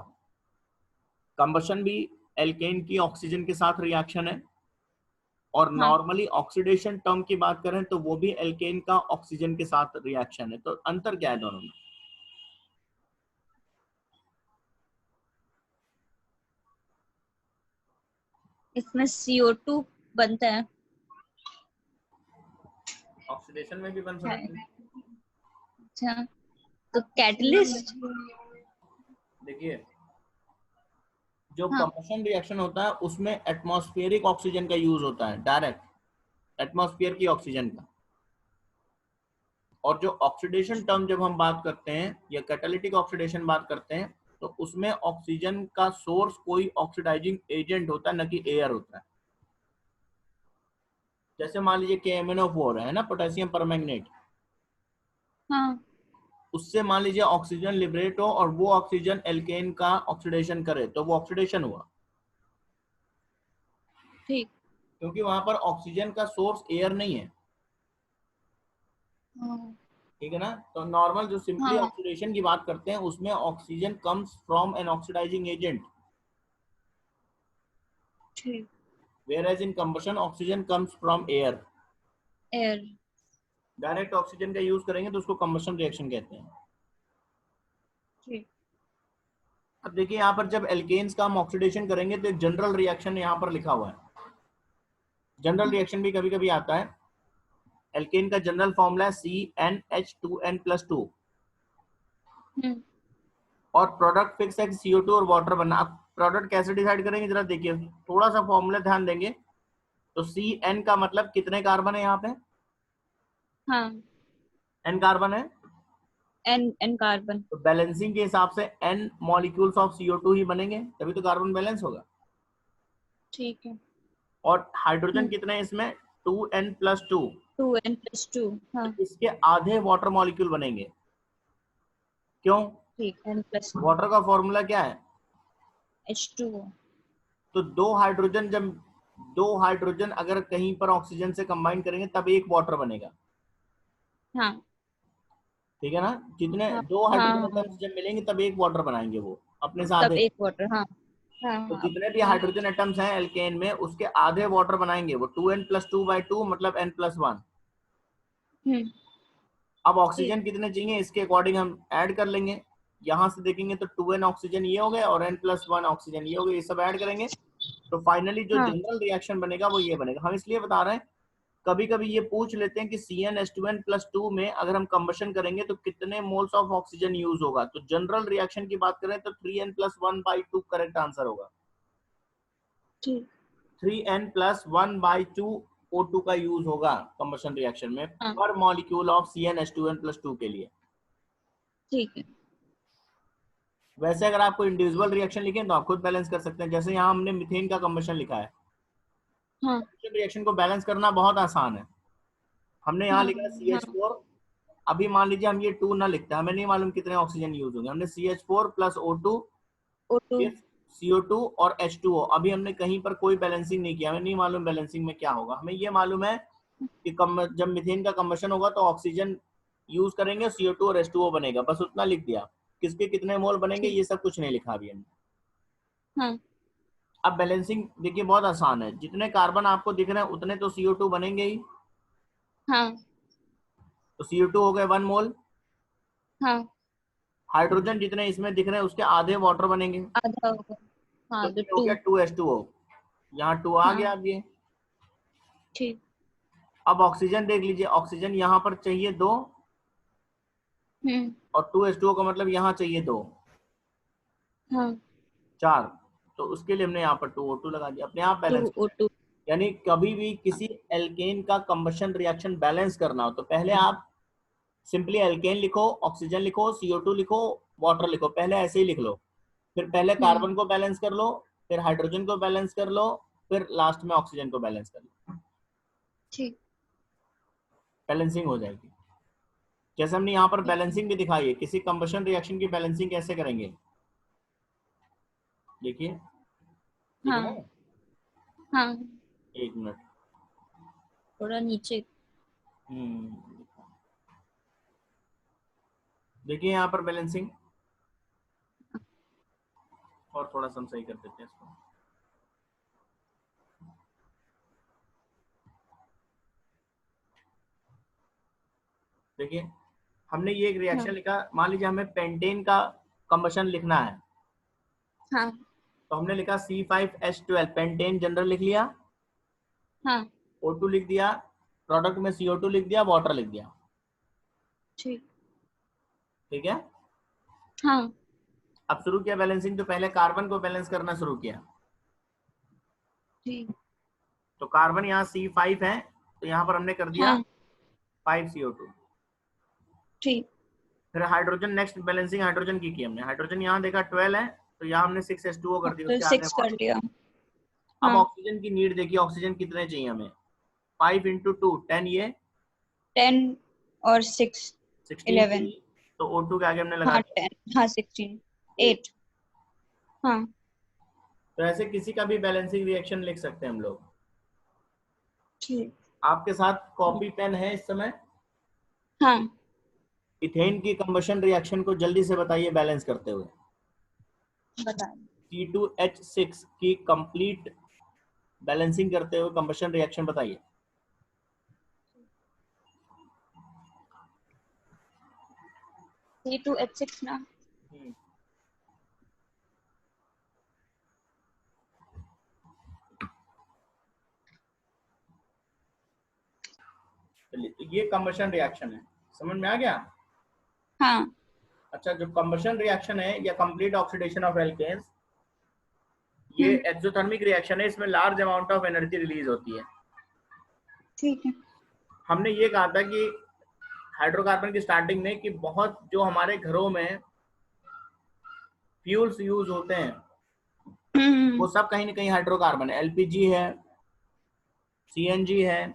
कंबशन भी एल्केन की ऑक्सीजन के साथ रिएक्शन है, और हाँ नॉर्मली ऑक्सीडेशन टर्म की बात करें तो वो भी एल्केन का ऑक्सीजन के साथ रिएक्शन है। तो अंतर क्या है दोनों में? इसमें CO2 बनता है। ऑक्सीडेशन में भी बन सकता है। अच्छा, तो कैटलिस्ट। देखिए, जो हाँ कंबशन रिएक्शन होता है उसमें एटमॉस्फेरिक ऑक्सीजन का यूज होता है, डायरेक्ट एटमॉस्फेयर की ऑक्सीजन का। और जो ऑक्सीडेशन टर्म जब हम बात करते हैं या कैटालिटिक ऑक्सीडेशन बात करते हैं, तो उसमें ऑक्सीजन का सोर्स कोई ऑक्सीडाइजिंग एजेंट होता है, न कि एयर होता है। जैसे मान लीजिए KMnO4 है ना, पोटेशियम परमैंगनेट, हाँ उससे मान लीजिए ऑक्सीजन लिबरेट हो और वो ऑक्सीजन एल्केन का ऑक्सीडेशन करे, तो वो ऑक्सीडेशन हुआ। ठीक। क्योंकि वहां पर ऑक्सीजन का सोर्स एयर नहीं है, हाँ ठीक है ना। तो नॉर्मल जो सिंपली हाँ ऑक्सीडेशन की बात करते हैं उसमें oxygen comes from an oxidising agent, ठीक। whereas in combustion oxygen comes from air। Air. Direct oxygen का यूज करेंगे तो उसको कंबशन रिएक्शन कहते हैं। ठीक। अब देखिए यहाँ पर जब एल्केन्स का हम ऑक्सीडेशन करेंगे तो एक जनरल रिएक्शन यहाँ पर लिखा हुआ है। जनरल रिएक्शन भी कभी कभी आता है। एल्केन का जनरल फॉर्मूला है CnH2n+2, और प्रोडक्ट फिक्स है CO2 और वाटर बनना। आप प्रोडक्ट कैसे डिसाइड करेंगे जरा देखिए, थोड़ा सा फॉर्मूला ध्यान देंगे तो Cn का मतलब कितने कार्बन है यहाँ पे? हाँ n कार्बन है, एन कार्बन। तो बैलेंसिंग के हिसाब से n मॉलिक्यूल्स ऑफ CO2 ही बनेंगे, तभी तो कार्बन बैलेंस होगा। ठीक है। और हाइड्रोजन कितने हैं इसमें? 2n+2, 2n+2। तो हाँ इसके आधे वाटर मॉलिक्यूल बनेंगे। क्यों? ठीक। n+2 वाटर का फॉर्मूला क्या है? H2O। तो दो हाइड्रोजन अगर कहीं पर ऑक्सीजन से कंबाइन करेंगे तब एक वाटर बनेगा। हाँ ठीक है ना, जितने हाँ दो हाइड्रोजन हाँ हाँ, एटम्स जब मिलेंगे तब एक वाटर बनाएंगे वो अपने से तब आधे। एक वाटर। हाँ हाँ तो हाँ, जितने भी हाँ, हाइड्रोजन एटम्स हैं एल्केन में उसके आधे वाटर बनाएंगे वो 2n+2/2 मतलब n+1। हम्म, अब ठीक। ऑक्सीजन कितने चाहिए इसके अकॉर्डिंग हम ऐड कर लेंगे। यहां से देखेंगे तो 2n ऑक्सीजन ये हो गए और n+1 ऑक्सीजन ये हो गए, ये सब ऐड करेंगे तो फाइनली जो हाँ जनरल रिएक्शन बनेगा वो ये बनेगा। हम इसलिए बता रहे हैं, कभी कभी ये पूछ लेते हैं कि CnH2n+2 में अगर हम कंबशन करेंगे तो कितने मोल्स ऑफ ऑक्सीजन यूज होगा। तो जनरल रिएक्शन की बात करें तो 3n+1/2 करेक्ट आंसर होगा। ठीक। 3n+1/2 O2 का यूज होगा कंबशन रिएक्शन में हाँ पर मॉलिक्यूल ऑफ CnH2n+2 के लिए। ठीक है। वैसे अगर आपको इंडिविजुअल रिएक्शन लिखें तो आप खुद बैलेंस कर सकते हैं। जैसे यहाँ हमने मीथेन का कंबशन लिखा है, हाँ रिएक्शन को बैलेंस करना बहुत आसान है। हमने यहाँ हाँ लिखा हाँ CH4। अभी मान लीजिए हम ये 2 ना लिखते, हमें नहीं मालूम कितने ऑक्सीजन यूज होंगे, हमने CH4+O2 O2। फिर CO2 और H2O। अभी हमने कहीं पर कोई बैलेंसिंग नहीं किया, हमें नहीं मालूम बैलेंसिंग में क्या होगा। हमें ये मालूम है कि जब मीथेन का कंबशन होगा तो ऑक्सीजन यूज करेंगे, CO2 और H2O बनेगा, बस उतना लिख दिया। किसके कितने मोल बनेंगे ठीक। ये सब कुछ नहीं लिखा अभी हमने। हाँ अब बैलेंसिंग देखिए बहुत आसान है, जितने कार्बन आपको दिख रहे हैं उतने तो CO2 बनेंगे ही। हाँ तो CO2 हो गए 1 मोल। हाँ, हाइड्रोजन जितने इसमें दिख रहे हैं उसके आधे वाटर बनेंगे आधा होगा। तो हाँ तो ये हो 2। गया 2H2O। यहाँ 2 आ हाँ गया। अब ये ठीक। अब ऑक्सीजन देख लीजिए, ऑक्सीजन यहाँ पर चाहिए 2 हम्म। और 2H2O का मतलब यहाँ चाहिए 2, हाँ 4। तो उसके लिए हमने यहाँ पर 2O2 लगा दिया, अपने आप टू बैलेंस। O2। यानी कभी भी किसी एल्केन का कंबशन रिएक्शन बैलेंस करना हो तो पहले आप सिंपली एल्केन लिखो, ऑक्सीजन लिखो, CO2 लिखो, वाटर लिखो, पहले ऐसे ही लिख लो। फिर पहले हम्म, कार्बन को बैलेंस कर लो, फिर हाइड्रोजन को बैलेंस कर लो, फिर लास्ट में ऑक्सीजन को बैलेंस कर लो, ठीक। बैलेंसिंग हो जाएगी। जैसे हमने यहाँ पर बैलेंसिंग भी दिखाई है, किसी कंबशन रिएक्शन की बैलेंसिंग कैसे करेंगे देखिए, ठीक है ना। हाँ हाँ, एक मिनट। थोड़ा नीचे। देखिए यहाँ पर बैलेंसिंग, और थोड़ा सा हम सही कर देते हैं इसको। देखिए हमने ये एक रिएक्शन हाँ लिखा, मान लीजिए हमें पेंटेन का कंबशन लिखना है हाँ तो हमने लिखा C5H12 पेंटेन जनरल लिख लिया, हाँ O2 लिख दिया, प्रोडक्ट में CO2 लिख दिया, वाटर लिख दिया। ठीक। ठीक है। हाँ अब शुरू किया बैलेंसिंग तो पहले कार्बन को बैलेंस करना शुरू किया। ठीक। तो कार्बन यहाँ C5 है तो यहाँ पर हमने कर दिया हाँ 5CO2। ठीक। फिर हाइड्रोजन, नेक्स्ट बैलेंसिंग हाइड्रोजन की हमने, हाइड्रोजन यहाँ देखा 12 है तो यहाँ हमने 6H2O कर दिया, तो उसके आधे 6 कर वाटर। लिया। अब हाँ ऑक्सीजन की नीड देखिए, ऑक्सीजन कितने चाहिए हमें, 5 × 2 10, ये 10 और 6 16 11। चाहिए। तो O2 के आगे हमने लगा हाँ दिया 10, हाँ 16 8। 8। हाँ तो ऐसे किसी का भी बैलेंसिंग रिएक्शन लिख सकते हैं हम लोग। ठीक। आपके साथ कॉपी पेन है इस समय? हाँ इथेन की कंबशन रिएक्शन को जल्दी से बताइए बैलेंस करते हुए। बता। C2H6 की कंप्लीट बैलेंसिंग करते हुए कंबशन रिएक्शन बताइए। C2H6 ना। चलिए तो ये कंबशन रिएक्शन है, समझ में आ गया। हाँ अच्छा, जो कंबशन रिएक्शन है या कंप्लीट ऑक्सीडेशन ऑफ एल्केन्स, ये एक्सोथर्मिक रिएक्शन है, इसमें large amount of energy release होती है। ठीक है। हमने ये कहा था कि हाइड्रोकार्बन की स्टार्टिंग में कि बहुत जो हमारे घरों में फ्यूल्स यूज होते हैं वो सब कहीं ना कहीं हाइड्रोकार्बन है। एलपीजी है, सीएनजी है,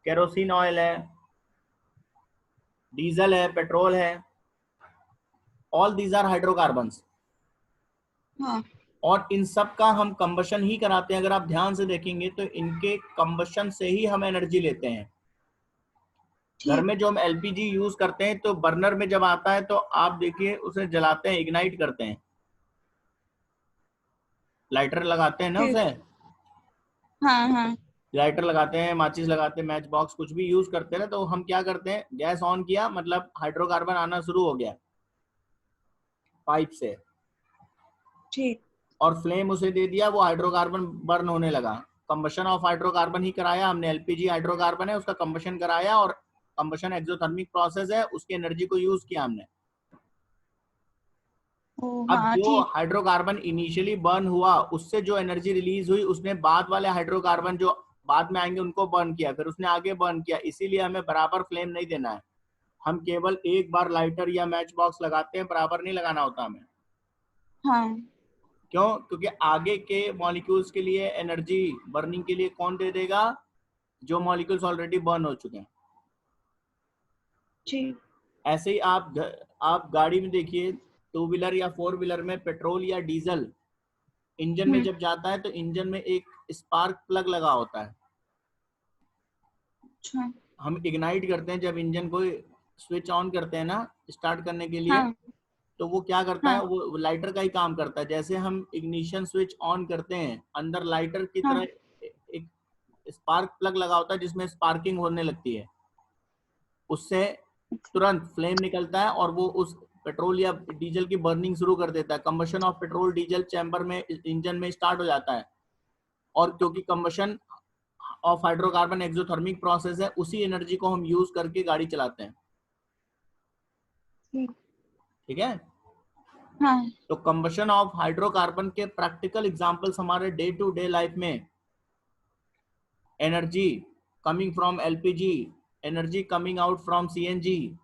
केरोसिन ऑयल है, डीजल है, पेट्रोल है, ऑल दीज आर हाइड्रोकार्बन्स। हाँ और इन सब का हम कंबशन ही कराते हैं। अगर आप ध्यान से देखेंगे तो इनके कंबशन से ही हम एनर्जी लेते हैं। घर में जो हम एलपीजी यूज करते हैं तो बर्नर में जब आता है तो आप देखिए उसे जलाते हैं, इग्नाइट करते हैं, लाइटर लगाते हैं ना उसे। हाँ हाँ लाइटर लगाते हैं, माचिस लगाते हैं, मैच बॉक्स कुछ भी यूज करते हैं ना, तो हम क्या करते हैं, गैस ऑन किया मतलब हाइड्रोकार्बन आना शुरू हो गया पाइप से, ठीक। और फ्लेम उसे दे दिया, वो हाइड्रोकार्बन बर्न होने लगा। कंबशन ऑफ हाइड्रोकार्बन ही कराया हमने, एलपीजी हाइड्रोकार्बन है उसका कंबशन कराया, और कंबशन एक्सोथर्मिक प्रोसेस है, उसकी एनर्जी को यूज किया हमने। अब हाँ जो ठीक। हाइड्रोकार्बन इनिशियली बर्न हुआ उससे जो एनर्जी रिलीज हुई, उसने बाद वाले हाइड्रोकार्बन जो बाद में आएंगे उनको बर्न किया, फिर उसने आगे बर्न किया। इसीलिए हमें बराबर फ्लेम नहीं देना है, हम केवल एक बार लाइटर या मैच बॉक्स लगाते हैं, बराबर नहीं लगाना होता हमें। हाँ क्यों? क्योंकि आगे के मॉलिक्यूल्स के लिए एनर्जी बर्निंग के लिए कौन दे देगा? जो मॉलिक्यूल्स ऑलरेडी बर्न हो चुके हैं। ठीक। ऐसे ही आप गाड़ी में देखिए, टू व्हीलर या फोर व्हीलर में पेट्रोल या डीजल इंजन में जब जाता है तो इंजन में एक स्पार्क प्लग लगा होता है। अच्छा। हम इग्नाइट करते हैं जब इंजन को स्विच ऑन करते हैं ना स्टार्ट करने के लिए, हाँ तो वो क्या करता है, हाँ वो लाइटर का ही काम करता है। जैसे हम इग्निशन स्विच ऑन करते हैं, अंदर लाइटर की हाँ। तरह एक स्पार्क प्लग लगा होता है जिसमें स्पार्किंग होने लगती है, उससे तुरंत फ्लेम निकलता है और वो उस पेट्रोल या डीजल की बर्निंग शुरू कर देता है। Combustion of petrol diesel chamber में इंजन में स्टार्ट हो जाता है, और क्योंकि combustion of hydrocarbon exothermic process है, उसी एनर्जी को हम यूज करके गाड़ी चलाते हैं। ठीक है? हाँ तो कंबशन ऑफ हाइड्रोकार्बन के प्रैक्टिकल एग्जांपल्स हमारे डे टू डे लाइफ में, energy coming from LPG, energy coming out from CNG,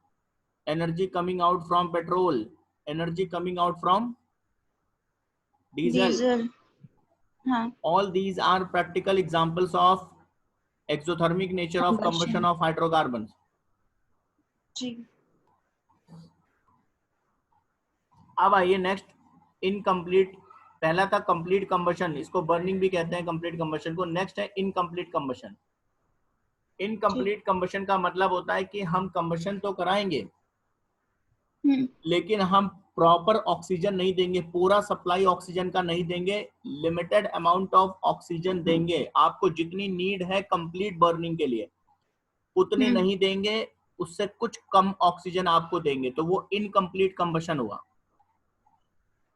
energy coming out from petrol, energy coming out from diesel, diesel. हाँ। all these are practical examples of exothermic nature of combustion combustion. of hydrocarbons. जी। अब आइए next, incomplete. पहला था complete combustion, इसको burning भी कहते हैं complete combustion को। नेक्स्ट है इनकम्प्लीट कंबशन। ठीक। इनकम्प्लीट कंबशन का मतलब होता है कि हम कंबशन तो कराएंगे हम्म लेकिन हम प्रॉपर ऑक्सीजन नहीं देंगे, पूरा सप्लाई ऑक्सीजन का नहीं देंगे, लिमिटेड अमाउंट ऑफ ऑक्सीजन देंगे। आपको जितनी नीड है कंप्लीट बर्निंग के लिए उतनी नहीं देंगे, उससे कुछ कम ऑक्सीजन आपको देंगे, तो वो इनकम्प्लीट कंबशन हुआ।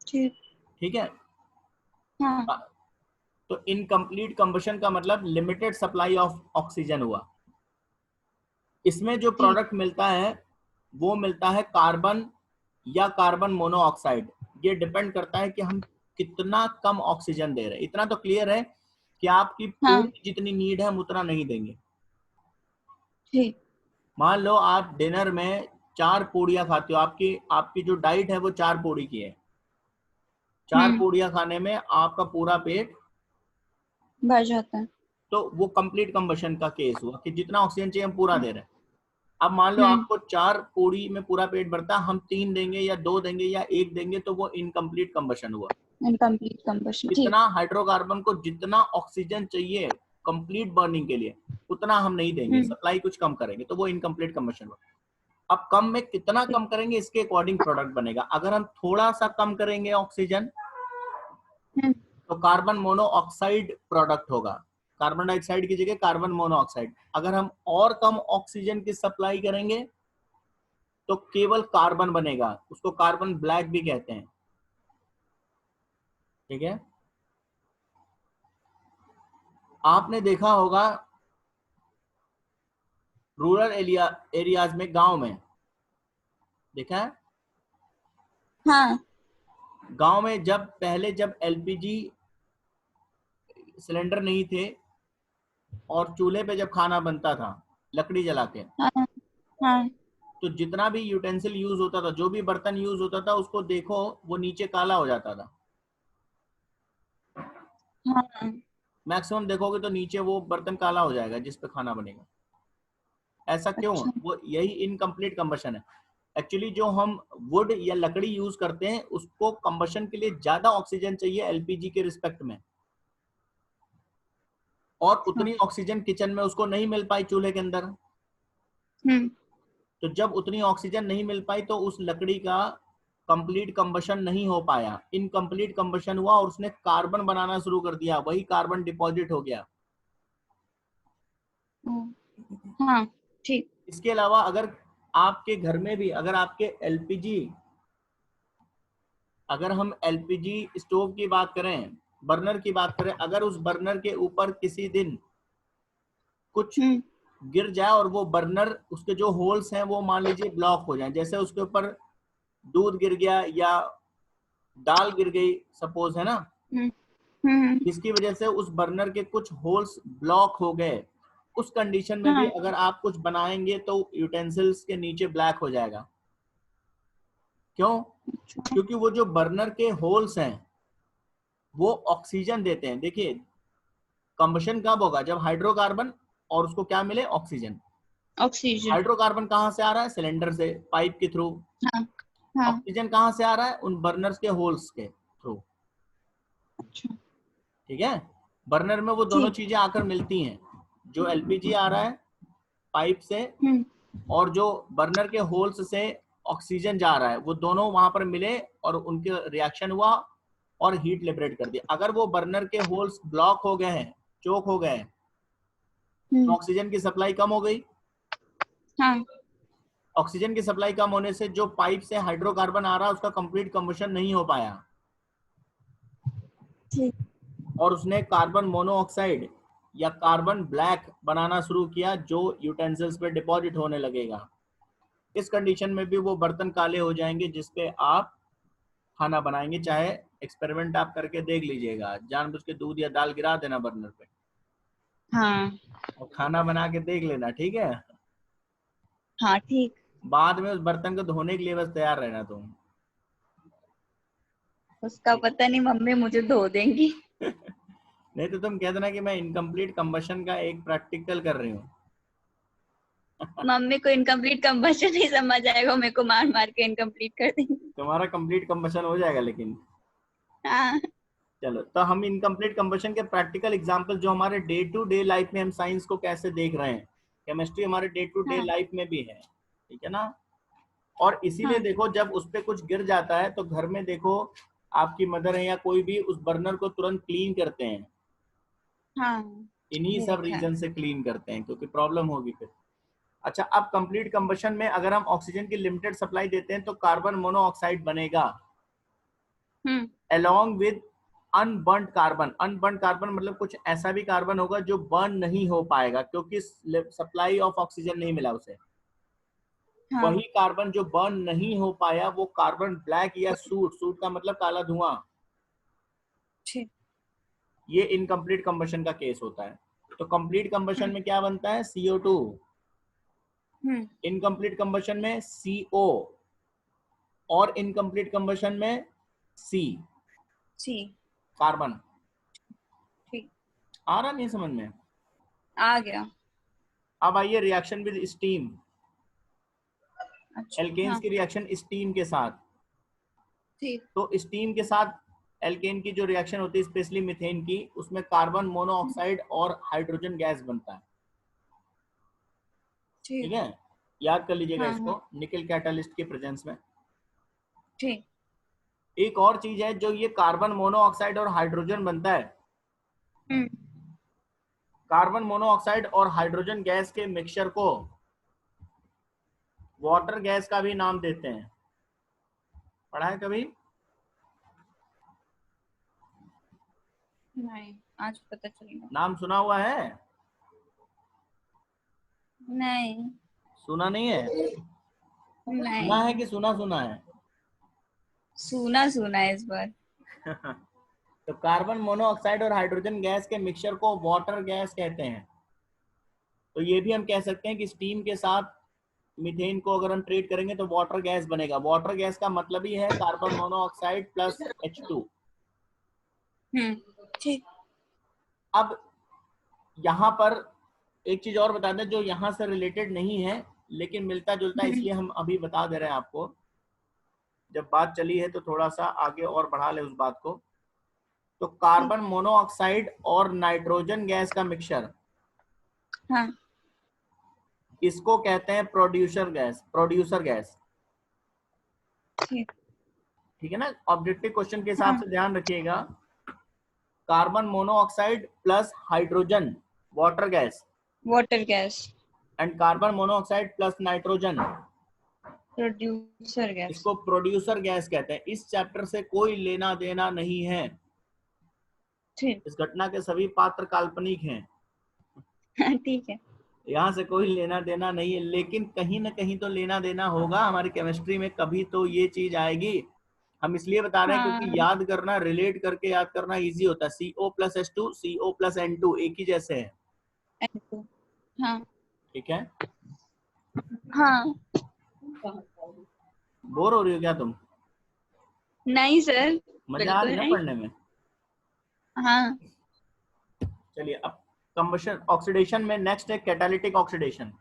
ठीक। ठीक है? हाँ तो इनकम्प्लीट कंबशन का मतलब लिमिटेड सप्लाई ऑफ ऑक्सीजन हुआ। इसमें जो ठीक। प्रोडक्ट मिलता है वो मिलता है कार्बन या कार्बन मोनोऑक्साइड। ये डिपेंड करता है कि हम कितना कम ऑक्सीजन दे रहे हैं। इतना तो क्लियर है कि आपकी हाँ पूरी जितनी नीड है हम उतना नहीं देंगे। ठीक। मान लो आप डिनर में 4 पूड़ियां खाते हो, आपकी आपकी जो डाइट है वो 4 पूड़ी की है। 4 पूड़ियां खाने में आपका पूरा पेट भर जाता है। तो वो कंप्लीट कंबशन का केस हुआ कि जितना ऑक्सीजन चाहिए हम पूरा दे रहे हैं। अब मान लो आपको 4 पूड़ी में पूरा पेट भरता है, हम 3 देंगे या 2 देंगे या 1 देंगे, तो वो इनकम्प्लीट कंबशन हुआ। Incomplete combustion. ठीक। कितना हाइड्रोकार्बन को जितना ऑक्सीजन चाहिए कंप्लीट बर्निंग के लिए उतना हम नहीं देंगे, सप्लाई कुछ कम करेंगे, तो वो इनकम्प्लीट कंबशन हुआ। अब कम में कितना कम करेंगे इसके अकॉर्डिंग प्रोडक्ट बनेगा। अगर हम थोड़ा सा कम करेंगे ऑक्सीजन तो कार्बन मोनोऑक्साइड प्रोडक्ट होगा, कार्बन डाइऑक्साइड की जगह कार्बन मोनोऑक्साइड। अगर हम और कम ऑक्सीजन की सप्लाई करेंगे तो केवल कार्बन बनेगा, उसको कार्बन ब्लैक भी कहते हैं। ठीक है? आपने देखा होगा रूरल एरियाज में, गांव में देखा है, हाँ गांव में जब एलपीजी सिलेंडर नहीं थे और चूल्हे पे जब खाना बनता था लकड़ी जला के, हाँ हाँ तो जितना भी यूटेंसिल यूज होता था, जो भी बर्तन यूज होता था, उसको देखो वो नीचे काला हो जाता था। हाँ। मैक्सिमम देखोगे तो नीचे वो बर्तन काला हो जाएगा जिस पे खाना बनेगा। ऐसा क्यों? अच्छा। वो यही इनकम्प्लीट कंबशन है। एक्चुअली जो हम वुड या लकड़ी यूज करते हैं उसको कंबशन के लिए ज्यादा ऑक्सीजन चाहिए एलपीजी के रिस्पेक्ट में, और उतनी ऑक्सीजन किचन में उसको नहीं मिल पाई चूल्हे के अंदर। तो जब उतनी ऑक्सीजन नहीं मिल पाई तो उस लकड़ी का कंप्लीट कंबशन नहीं हो पाया, इनकम्प्लीट कंबशन हुआ और उसने कार्बन बनाना शुरू कर दिया, वही कार्बन डिपॉजिट हो गया। हाँ ठीक। इसके अलावा अगर आपके घर में भी अगर आपके एलपीजी, अगर हम एलपीजी स्टोव की बात करें, बर्नर की बात करें, अगर उस बर्नर के ऊपर किसी दिन कुछ गिर जाए और वो बर्नर, उसके जो होल्स हैं वो मान लीजिए ब्लॉक हो जाए, जैसे उसके ऊपर दूध गिर गया या दाल गिर गई सपोज, है ना, जिसकी वजह से उस बर्नर के कुछ होल्स ब्लॉक हो गए, उस कंडीशन में भी अगर आप कुछ बनाएंगे तो यूटेंसिल्स के नीचे ब्लैक हो जाएगा। क्यों? क्योंकि वो जो बर्नर के होल्स हैं वो ऑक्सीजन देते हैं। देखिए कंबशन कब होगा? जब हाइड्रोकार्बन और उसको क्या मिले? ऑक्सीजन। ऑक्सीजन। हाइड्रोकार्बन कहाँ से आ रहा है? सिलेंडर से, पाइप के थ्रू। ऑक्सीजन कहाँ से आ रहा है? उन बर्नर्स के होल्स के थ्रू। ठीक है, बर्नर में वो दोनों चीजें आकर मिलती हैं, जो एलपीजी आ रहा है पाइप से और जो बर्नर के होल्स से ऑक्सीजन जा रहा है, वो दोनों वहां पर मिले और उनके रिएक्शन हुआ और हीट लिबरेट कर दिया। अगर वो बर्नर के होल्स ब्लॉक हो गए हैं, चोक हो गए, तो ऑक्सीजन की सप्लाई कम हो गई। ऑक्सीजन की सप्लाई कम होने से जो पाइप से हाइड्रोकार्बन आ रहा है उसका कंप्लीट कंबशन नहीं हो पाया और उसने कार्बन मोनोऑक्साइड या कार्बन ब्लैक बनाना शुरू किया जो यूटेंसिल्स पे डिपॉजिट होने लगेगा। इस कंडीशन में भी वो बर्तन काले हो जाएंगे जिसपे आप खाना बनाएंगे। चाहे एक्सपेरिमेंट आप करके देख लीजिएगा, जानबूझ के दूध या दाल गिरा देना बर्नर पे, और खाना बना के देख लेना, ठीक है? हाँ ठीक। बाद में उस बर्तन को धोने के लिए बस तैयार रहना तुम। उसका पता नहीं, मम्मी मुझे धो देंगी। नहीं तो तुम कह देना कि मैं इनकम्प्लीट कंबशन का एक प्रैक्टिकल कर रही हूँ। मम्मी को इनकम्प्लीट कंबशन नहीं समझ आएगा, मेरे को मार मार के इनकम्प्लीट कर देंगे। तुम्हारा कंप्लीट कंबशन हो जाएगा लेकिन। हाँ। चलो, तो हम इनकम्प्लीट कंबशन के प्रैक्टिकल एग्जांपल जो हमारे डे टू डे लाइफ में हम साइंस को कैसे देख रहे हैं, केमिस्ट्री हमारे डे टू डे लाइफ में भी है, ठीक है ना? और इसीलिए देखो जब उस पर कुछ गिर जाता है तो घर में देखो आपकी मदर है या कोई भी उस बर्नर को तुरंत क्लीन करते हैं। इन्हीं सब रीजन से क्लीन करते हैं क्योंकि प्रॉब्लम होगी फिर। अच्छा, अब कंप्लीट कंबशन में अगर हम ऑक्सीजन की लिमिटेड सप्लाई देते हैं तो कार्बन मोनोऑक्साइड बनेगा along with unburned carbon. Unburned carbon मतलब कुछ ऐसा भी कार्बन होगा जो बर्न नहीं हो पाएगा क्योंकि सप्लाई ऑफ ऑक्सीजन नहीं मिला उसे। वही कार्बन जो बर्न नहीं हो पाया वो कार्बन ब्लैक या सूट, सूट का मतलब काला धुआं, ये इनकम्प्लीट कंबशन का केस होता है। तो कंप्लीट कंबशन में क्या बनता है? CO2। इनकम्प्लीट कंबशन में CO और इनकम्प्लीट कंबशन में C, कार्बन। ठीक, आ रहा नहीं समझ में? आ गया। अब आइए रिएक्शन विद स्टीम। अच्छा, एल्केन्स की रिएक्शन स्टीम के साथ। ठीक। तो स्टीम के साथ एल्केन की जो रिएक्शन होती है स्पेशली मीथेन की, उसमें कार्बन मोनोऑक्साइड और हाइड्रोजन गैस बनता है। ठीक है, याद कर लीजिएगा इसको, निकल कैटालिस्ट के प्रेजेंस में। ठीक। एक और चीज है जो ये कार्बन मोनोऑक्साइड और हाइड्रोजन बनता है, कार्बन मोनोऑक्साइड और हाइड्रोजन गैस के मिक्सचर को वाटर गैस का भी नाम देते हैं। पढ़ा है कभी? नहीं, आज पता चलेगा। नाम सुना हुआ है? नहीं। सुना नहीं है? नहीं। सुना है कि सुना सुना है? सुना सुना है इस बार। तो कार्बन मोनोऑक्साइड और हाइड्रोजन गैस के मिक्सचर को वाटर गैस कहते हैं। तो ये भी हम कह सकते हैं कि स्टीम के साथ मीथेन को अगर हम ट्रीट करेंगे तो वाटर गैस बनेगा। वाटर गैस का मतलब ही है कार्बन मोनोऑक्साइड प्लस H2। ठीक। अब यहाँ पर एक चीज और बता दें जो यहाँ से रिलेटेड नहीं है, लेकिन मिलता जुलता इसलिए हम अभी बता दे रहे हैं आपको, जब बात चली है तो थोड़ा सा आगे और बढ़ा ले उस बात को। तो कार्बन मोनोऑक्साइड और नाइट्रोजन गैस का मिक्सचर, हाँ, इसको कहते हैं प्रोड्यूसर गैस। प्रोड्यूसर गैस, ठीक ठीक है ना। ऑब्जेक्टिव क्वेश्चन के हिसाब हाँ, से ध्यान रखिएगा, carbon monoxide plus hydrogen water gas, water gas, and carbon monoxide plus nitrogen, producer gas. इसको प्रोड्यूसर गैस कहते हैं। इस चैप्टर से कोई लेना देना नहीं है, ठीक इस घटना के सभी पात्र काल्पनिक हैं, ठीक है। यहाँ से कोई लेना देना नहीं है। लेकिन कहीं ना कहीं तो लेना देना होगा, हमारी केमिस्ट्री में कभी तो ये चीज आएगी। हम इसलिए बता रहे हैं हाँ, क्योंकि याद करना, रिलेट करके याद करना इजी होता है। CO+H2 CO+N2 एक ही जैसे है, N2, हाँ ठीक है। हाँ। बोर हो रही हो क्या तुम? नहीं सर, मजा आ रही बिल्कुल ना नहीं। पढ़ने में? हाँ, चलिए, अब कंबशन ऑक्सीडेशन में नेक्स्ट है कैटालिटिक ऑक्सीडेशन।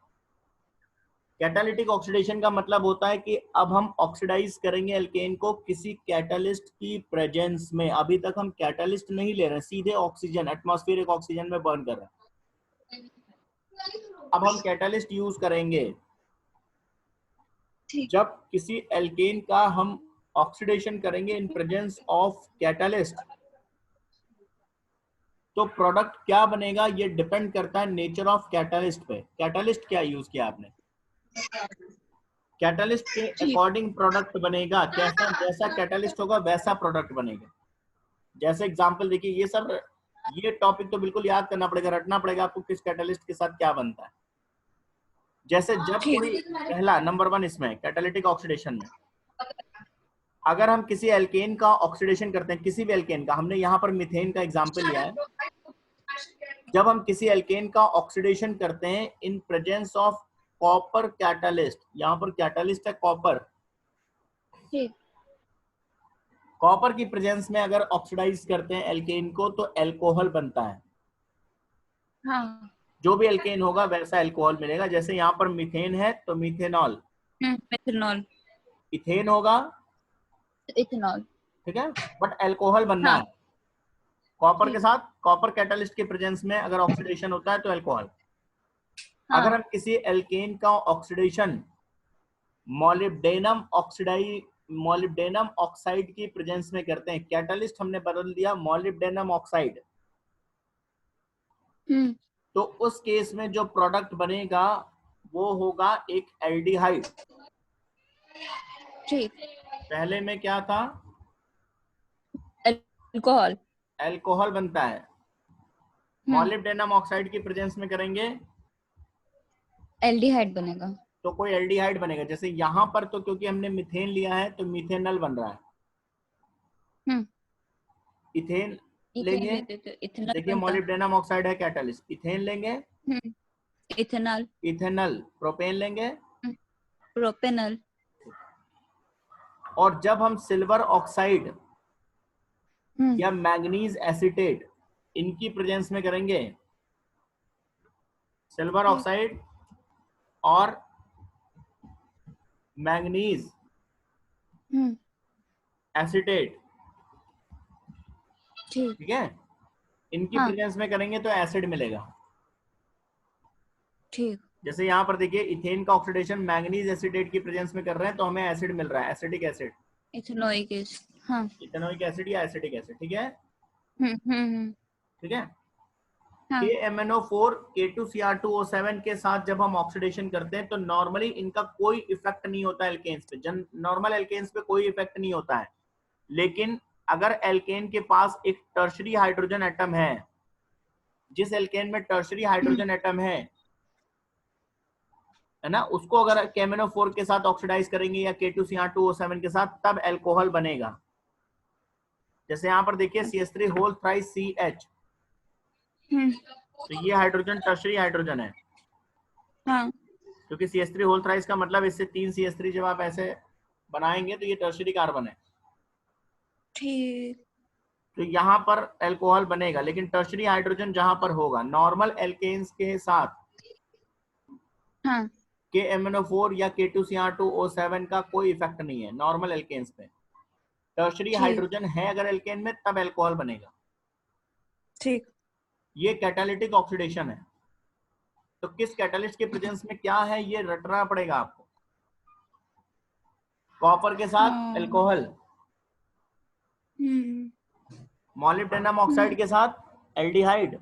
कैटालिटिक ऑक्सीडेशन का मतलब होता है कि अब हम ऑक्सीडाइज करेंगे एल्केन को किसी कैटालिस्ट की प्रेजेंस में। अभी तक हम कैटालिस्ट नहीं ले रहे हैं, सीधे ऑक्सीजन, एटमॉस्फेरिक ऑक्सीजन में बर्न कर रहे हैं। अब हम कैटालिस्ट यूज करेंगे। जब किसी एल्केन का हम ऑक्सीडेशन करेंगे इन प्रेजेंस ऑफ कैटालिस्ट, तो प्रोडक्ट क्या बनेगा ये डिपेंड करता है नेचर ऑफ कैटालिस्ट पे। कैटालिस्ट क्या यूज किया आपने, कैटालिस्ट के अकॉर्डिंग प्रोडक्ट बनेगा। कैसा, जैसा कैटालिस्ट होगा वैसा प्रोडक्ट बनेगा। जैसे एग्जांपल देखिए, ये सब, ये टॉपिक तो बिल्कुल याद करना पड़ेगा, रटना पड़ेगा आपको किस कैटालिस्ट के साथ क्या बनता है। जैसे जब कोई पहला नंबर 1 इसमें कैटालिटिक ऑक्सीडेशन में, अगर हम किसी एल्केन का ऑक्सीडेशन करते हैं, किसी भी एल्केन का, हमने यहाँ पर मीथेन का एग्जाम्पल लिया है। जब हम किसी एल्केन का ऑक्सीडेशन करते हैं in presence of copper catalyst, यहाँ पर कैटालिस्ट है कॉपर, कॉपर की प्रेजेंस में अगर ऑक्सीडाइज करते हैं एल्केन को तो अल्कोहल बनता है। हाँ, जो भी एल्केन होगा वैसा अल्कोहल मिलेगा। जैसे यहाँ पर मीथेन है तो मीथेनॉल, मेथनॉल, इथेन होगा, इथेनॉल, ठीक है, बट अल्कोहल बनना हाँ, है। कॉपर के साथ, कॉपर कैटालिस्ट के प्रेजेंस में अगर ऑक्सीडेशन होता है तो अल्कोहल। हाँ, अगर हम किसी एल्केन का ऑक्सीडेशन मॉलिब्डेनम ऑक्साइड की प्रेजेंस में करते हैं, कैटालिस्ट हमने बदल दिया मॉलिब्डेनम ऑक्साइड, तो उस केस में जो प्रोडक्ट बनेगा वो होगा एक एल्डिहाइड। ठीक, पहले में क्या था, अल्कोहल, अल्कोहल बनता है। मॉलिब्डेनम ऑक्साइड की प्रेजेंस में करेंगे एल्डिहाइड बनेगा, तो कोई एल्डिहाइड बनेगा। जैसे यहाँ पर तो क्योंकि हमने मीथेन लिया है तो मीथेनल बन रहा है। इथेन लेंगे, देखिए मॉलिब्डेनम ऑक्साइड है कैटालिस्ट, इथेन लेंगे, इथेनॉल, इथेनल, प्रोपेन लेंगे, प्रोपेनल, और जब हम सिल्वर ऑक्साइड या मैंगनीज एसिटेट इनकी प्रेजेंस में करेंगे, सिल्वर ऑक्साइड और मैंगनीज एसिटेट, ठीक है, इनकी प्रेजेंस में करेंगे तो एसिड मिलेगा। ठीक, जैसे यहाँ पर देखिए इथेन का ऑक्सीडेशन मैंगनीज एसिटेट की प्रेजेंस में कर रहे हैं तो हमें एसिड मिल रहा है, एसिटिक एसिड, इथेनोइक एसिड, हाँ, इथेनोइक एसिड या एसिटिक एसिड, ठीक है। ठीक है। हाँ, KMnO4 K2Cr2O7 के साथ जब हम ऑक्सीडेशन करते हैं तो नॉर्मली इनका कोई इफेक्ट नहीं होता एल्केन्स पे, नॉर्मल एल्केन्स पे कोई इफेक्ट नहीं होता है। लेकिन अगर एल्केन के पास एक टर्शरी हाइड्रोजन एटम है, जिस एल्केन में टर्शरी हाइड्रोजन एटम है ना, उसको अगर KMnO4 के साथ ऑक्सीडाइज करेंगे या K2Cr2O7 के साथ तब अल्कोहल बनेगा। जैसे यहाँ पर देखिए CH3 होल थ्राइस CH, तो ये हाइड्रोजन टर्शरी हाइड्रोजन है, हाँ, क्योंकि CH3 होल थ्राइस का मतलब इससे 3 CH3 जब आप ऐसे बनाएंगे तो ये टर्शरी कार्बन है, ठीक, तो यहाँ पर अल्कोहल बनेगा। लेकिन टर्शरी हाइड्रोजन जहां पर होगा नॉर्मल एल्केन्स के साथ, हाँ, KMnO4 या K2Cr2O7 का कोई इफेक्ट नहीं है नॉर्मल एल्केन्स पे। टर्शरी हाइड्रोजन है अगर एल्केन में तब अल्कोहल बनेगा। ठीक। ये कैटालिटिक ऑक्सीडेशन है। तो किस कैटालिस्ट के प्रेजेंस में क्या है ये रटना पड़ेगा आपको। कॉपर के साथ अल्कोहल, मॉलिब्डेनम ऑक्साइड के साथ एल्डिहाइड,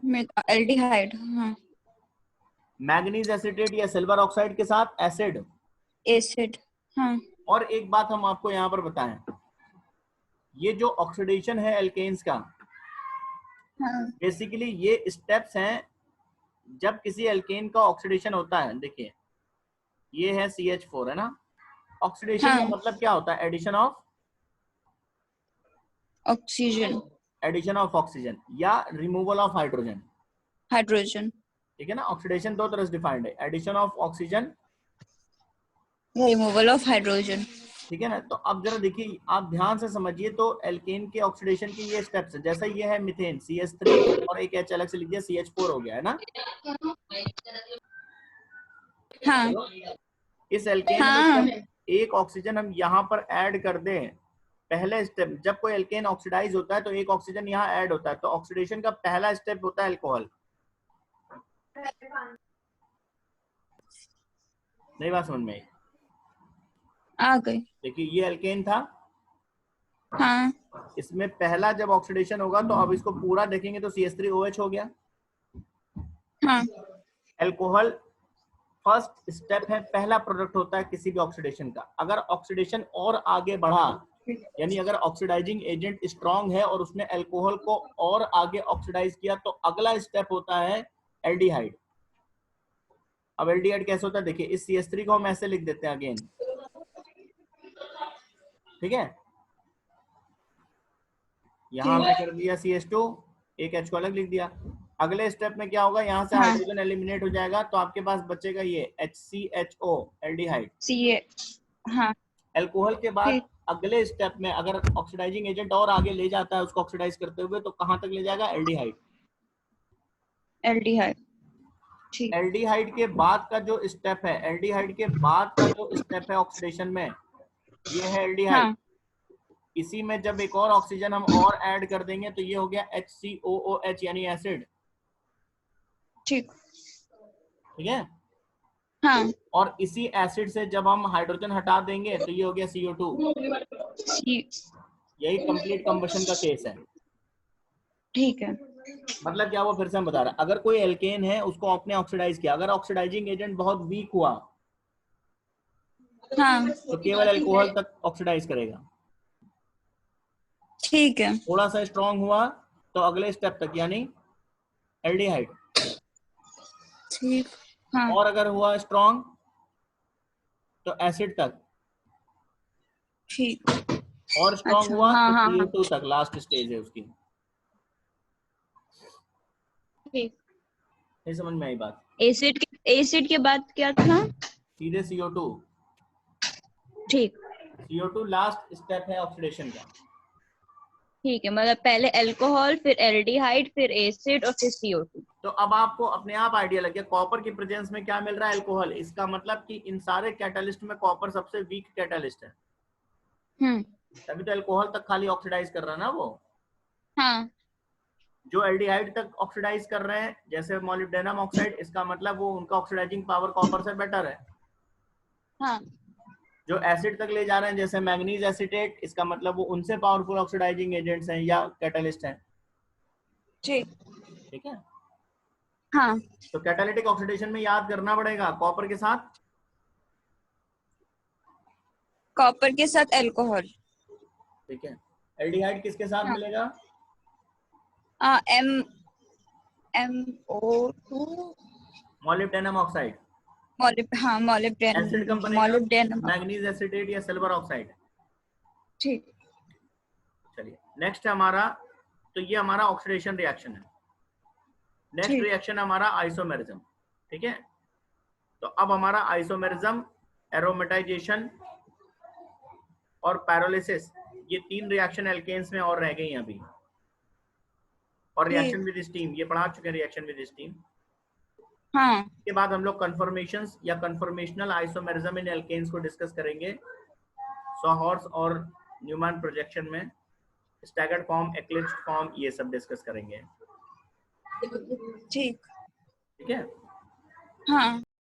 एल्डिहाइड, मैग्नीज एसिटेट या सिल्वर ऑक्साइड के साथ एसिड, एसिड। और एक बात हम आपको यहाँ पर बताएं, ये जो ऑक्सीडेशन है एल्केन्स का, बेसिकली ये स्टेप्स हैं जब किसी एल्केन का ऑक्सीडेशन होता है। देखिए ये है CH4 है ना, ऑक्सीडेशन का मतलब क्या होता है, addition of oxygen, addition of oxygen या रिमूवल ऑफ हाइड्रोजन। हाइड्रोजन, ठीक है ना। ऑक्सीडेशन दो तरह से डिफाइंड है, addition of oxygen, removal of hydrogen. ठीक है ना। तो अब जरा देखिए, आप ध्यान से समझिए, तो एल्केन के ऑक्सीडेशन के ये स्टेप्स है। जैसा ये है मीथेन CH3 और एक H अलग से लिख दिया CH4 हो गया है ना। इस एल्केन में जब एक ऑक्सीजन हम यहाँ पर ऐड कर दें, पहले स्टेप, जब कोई एल्केन ऑक्सीडाइज होता है तो एक ऑक्सीजन यहाँ ऐड होता है, तो ऑक्सीडेशन का पहला स्टेप होता है अल्कोहल। नहीं बात समझ में आ गई। देखिए ये एल्केन था, इसमें पहला जब ऑक्सीडेशन होगा तो अब इसको पूरा देखेंगे तो CH3OH हो गया। अल्कोहल फर्स्ट स्टेप है, पहला प्रोडक्ट होता है किसी भी ऑक्सीडेशन का। अगर ऑक्सीडेशन और आगे बढ़ा, यानी अगर ऑक्सीडाइजिंग एजेंट स्ट्रांग है और उसने अल्कोहल को और आगे ऑक्सीडाइज किया, तो अगला स्टेप होता है एल्डिहाइड। अब एल्डिहाइड कैसे होता है, देखिए इस CH3 को हम ऐसे लिख देते हैं अगेन, ठीक है। यहाँ पे कर दिया CH2, एक H को अलग लिख दिया। अगले स्टेप में क्या होगा, यहाँ से हाइड्रोजन एलिमिनेट हो जाएगा, तो आपके पास बचेगा ये HCHO एल्डिहाइड। अल्कोहल के बाद अगले स्टेप में अगर ऑक्सीडाइजिंग एजेंट और आगे ले जाता है उसको ऑक्सीडाइज करते हुए, तो कहां तक ले जाएगा, एल्डिहाइड। एल्डिहाइड, ठीक। एल्डिहाइड के बाद का जो स्टेप है, एल्डिहाइड के बाद का जो स्टेप है ऑक्सीडेशन में, ये है एल्डिहाइड। इसी में जब एक और ऑक्सीजन हम और ऐड कर देंगे तो ये हो गया HCOOH यानी एसिड। ठीक है। और इसी एसिड से जब हम हाइड्रोजन हटा देंगे तो ये हो गया CO2। यही कंप्लीट कंबशन का केस है। ठीक है। मतलब क्या हुआ, फिर से हम बता रहे हैं, अगर कोई एल्केन है उसको आपने ऑक्सीडाइज किया, अगर ऑक्सीडाइजिंग एजेंट बहुत वीक हुआ तो केवल अल्कोहल तक ऑक्सीडाइज करेगा। ठीक है। थोड़ा सा स्ट्रांग हुआ तो अगले स्टेप तक यानी एल्डिहाइड। ठीक। और अगर हुआ स्ट्रांग तो एसिड तक। ठीक। और स्ट्रांग हुआ तो CO2 तक, लास्ट स्टेज है उसकी। ठीक, नहीं समझ में आई बात। एसिड के बाद क्या था, सीधे CO2। ठीक। CO2 लास्ट स्टेप है ऑक्सीडेशन का। ठीक है, मतलब पहले अल्कोहल, फिर एल्डिहाइड, फिर एसिड और फिर CO2। तो अब आपको अपने आप आइडिया लग गया कॉपर की प्रेजेंस में क्या मिल रहा है, अल्कोहल। इसका मतलब कि इन सारे कैटालिस्ट में कॉपर सबसे वीक कैटालिस्ट है। तभी तो अल्कोहल तक खाली ऑक्सीडाइज कर रहा है ना वो। जो एल्डिहाइड तक ऑक्सीडाइज कर रहे हैं जैसे मॉलिब्डेनम ऑक्साइड, इसका मतलब वो उनका ऑक्सीडाइजिंग पावर कॉपर से बेटर है। जो एसिड तक ले जा रहे हैं जैसे मैग्नीज एसिटेट, इसका मतलब वो उनसे पावरफुल ऑक्सीडाइजिंग एजेंट्स हैं या कैटालिस्ट हैं। ठीक है। तो कैटालिटिक ऑक्सीडेशन में याद करना पड़ेगा कॉपर के साथ अल्कोहल। ठीक है। एल्डिहाइड किसके साथ मिलेगा, MnO2, मॉलिब्डेनम ऑक्साइड। एसिड कब बनेगा, मैग्नीज एसिटेट या सिल्वर ऑक्साइड। ठीक। चलिए नेक्स्ट है हमारा, तो ये हमारा ऑक्सीडेशन रिएक्शन है। नेक्स्ट रिएक्शन हमारा आइसोमेरिज्म। ठीक है। तो अब हमारा आइसोमेरिज्म, एरोमेटाइजेशन और पैरोलिसिस, ये तीन रिएक्शन एल्केन्स में और रह गई हैं अभी। और रिएक्शन विद स्टीम, ये पढ़ा चुके हैं रिएक्शन विद स्टीम। हाँ। इसके बाद हम लोग कन्फर्मेशंस या कन्फर्मेशनल आइसोमेरिज्म इन एल्केन्स को डिस्कस करेंगे। सॉहॉर्स और न्यूमैन प्रोजेक्शन में स्टैगर्ड फॉर्म, एक्लिप्स्ड फॉर्म, ये सब डिस्कस करेंगे। ठीक ठीक है। हाँ।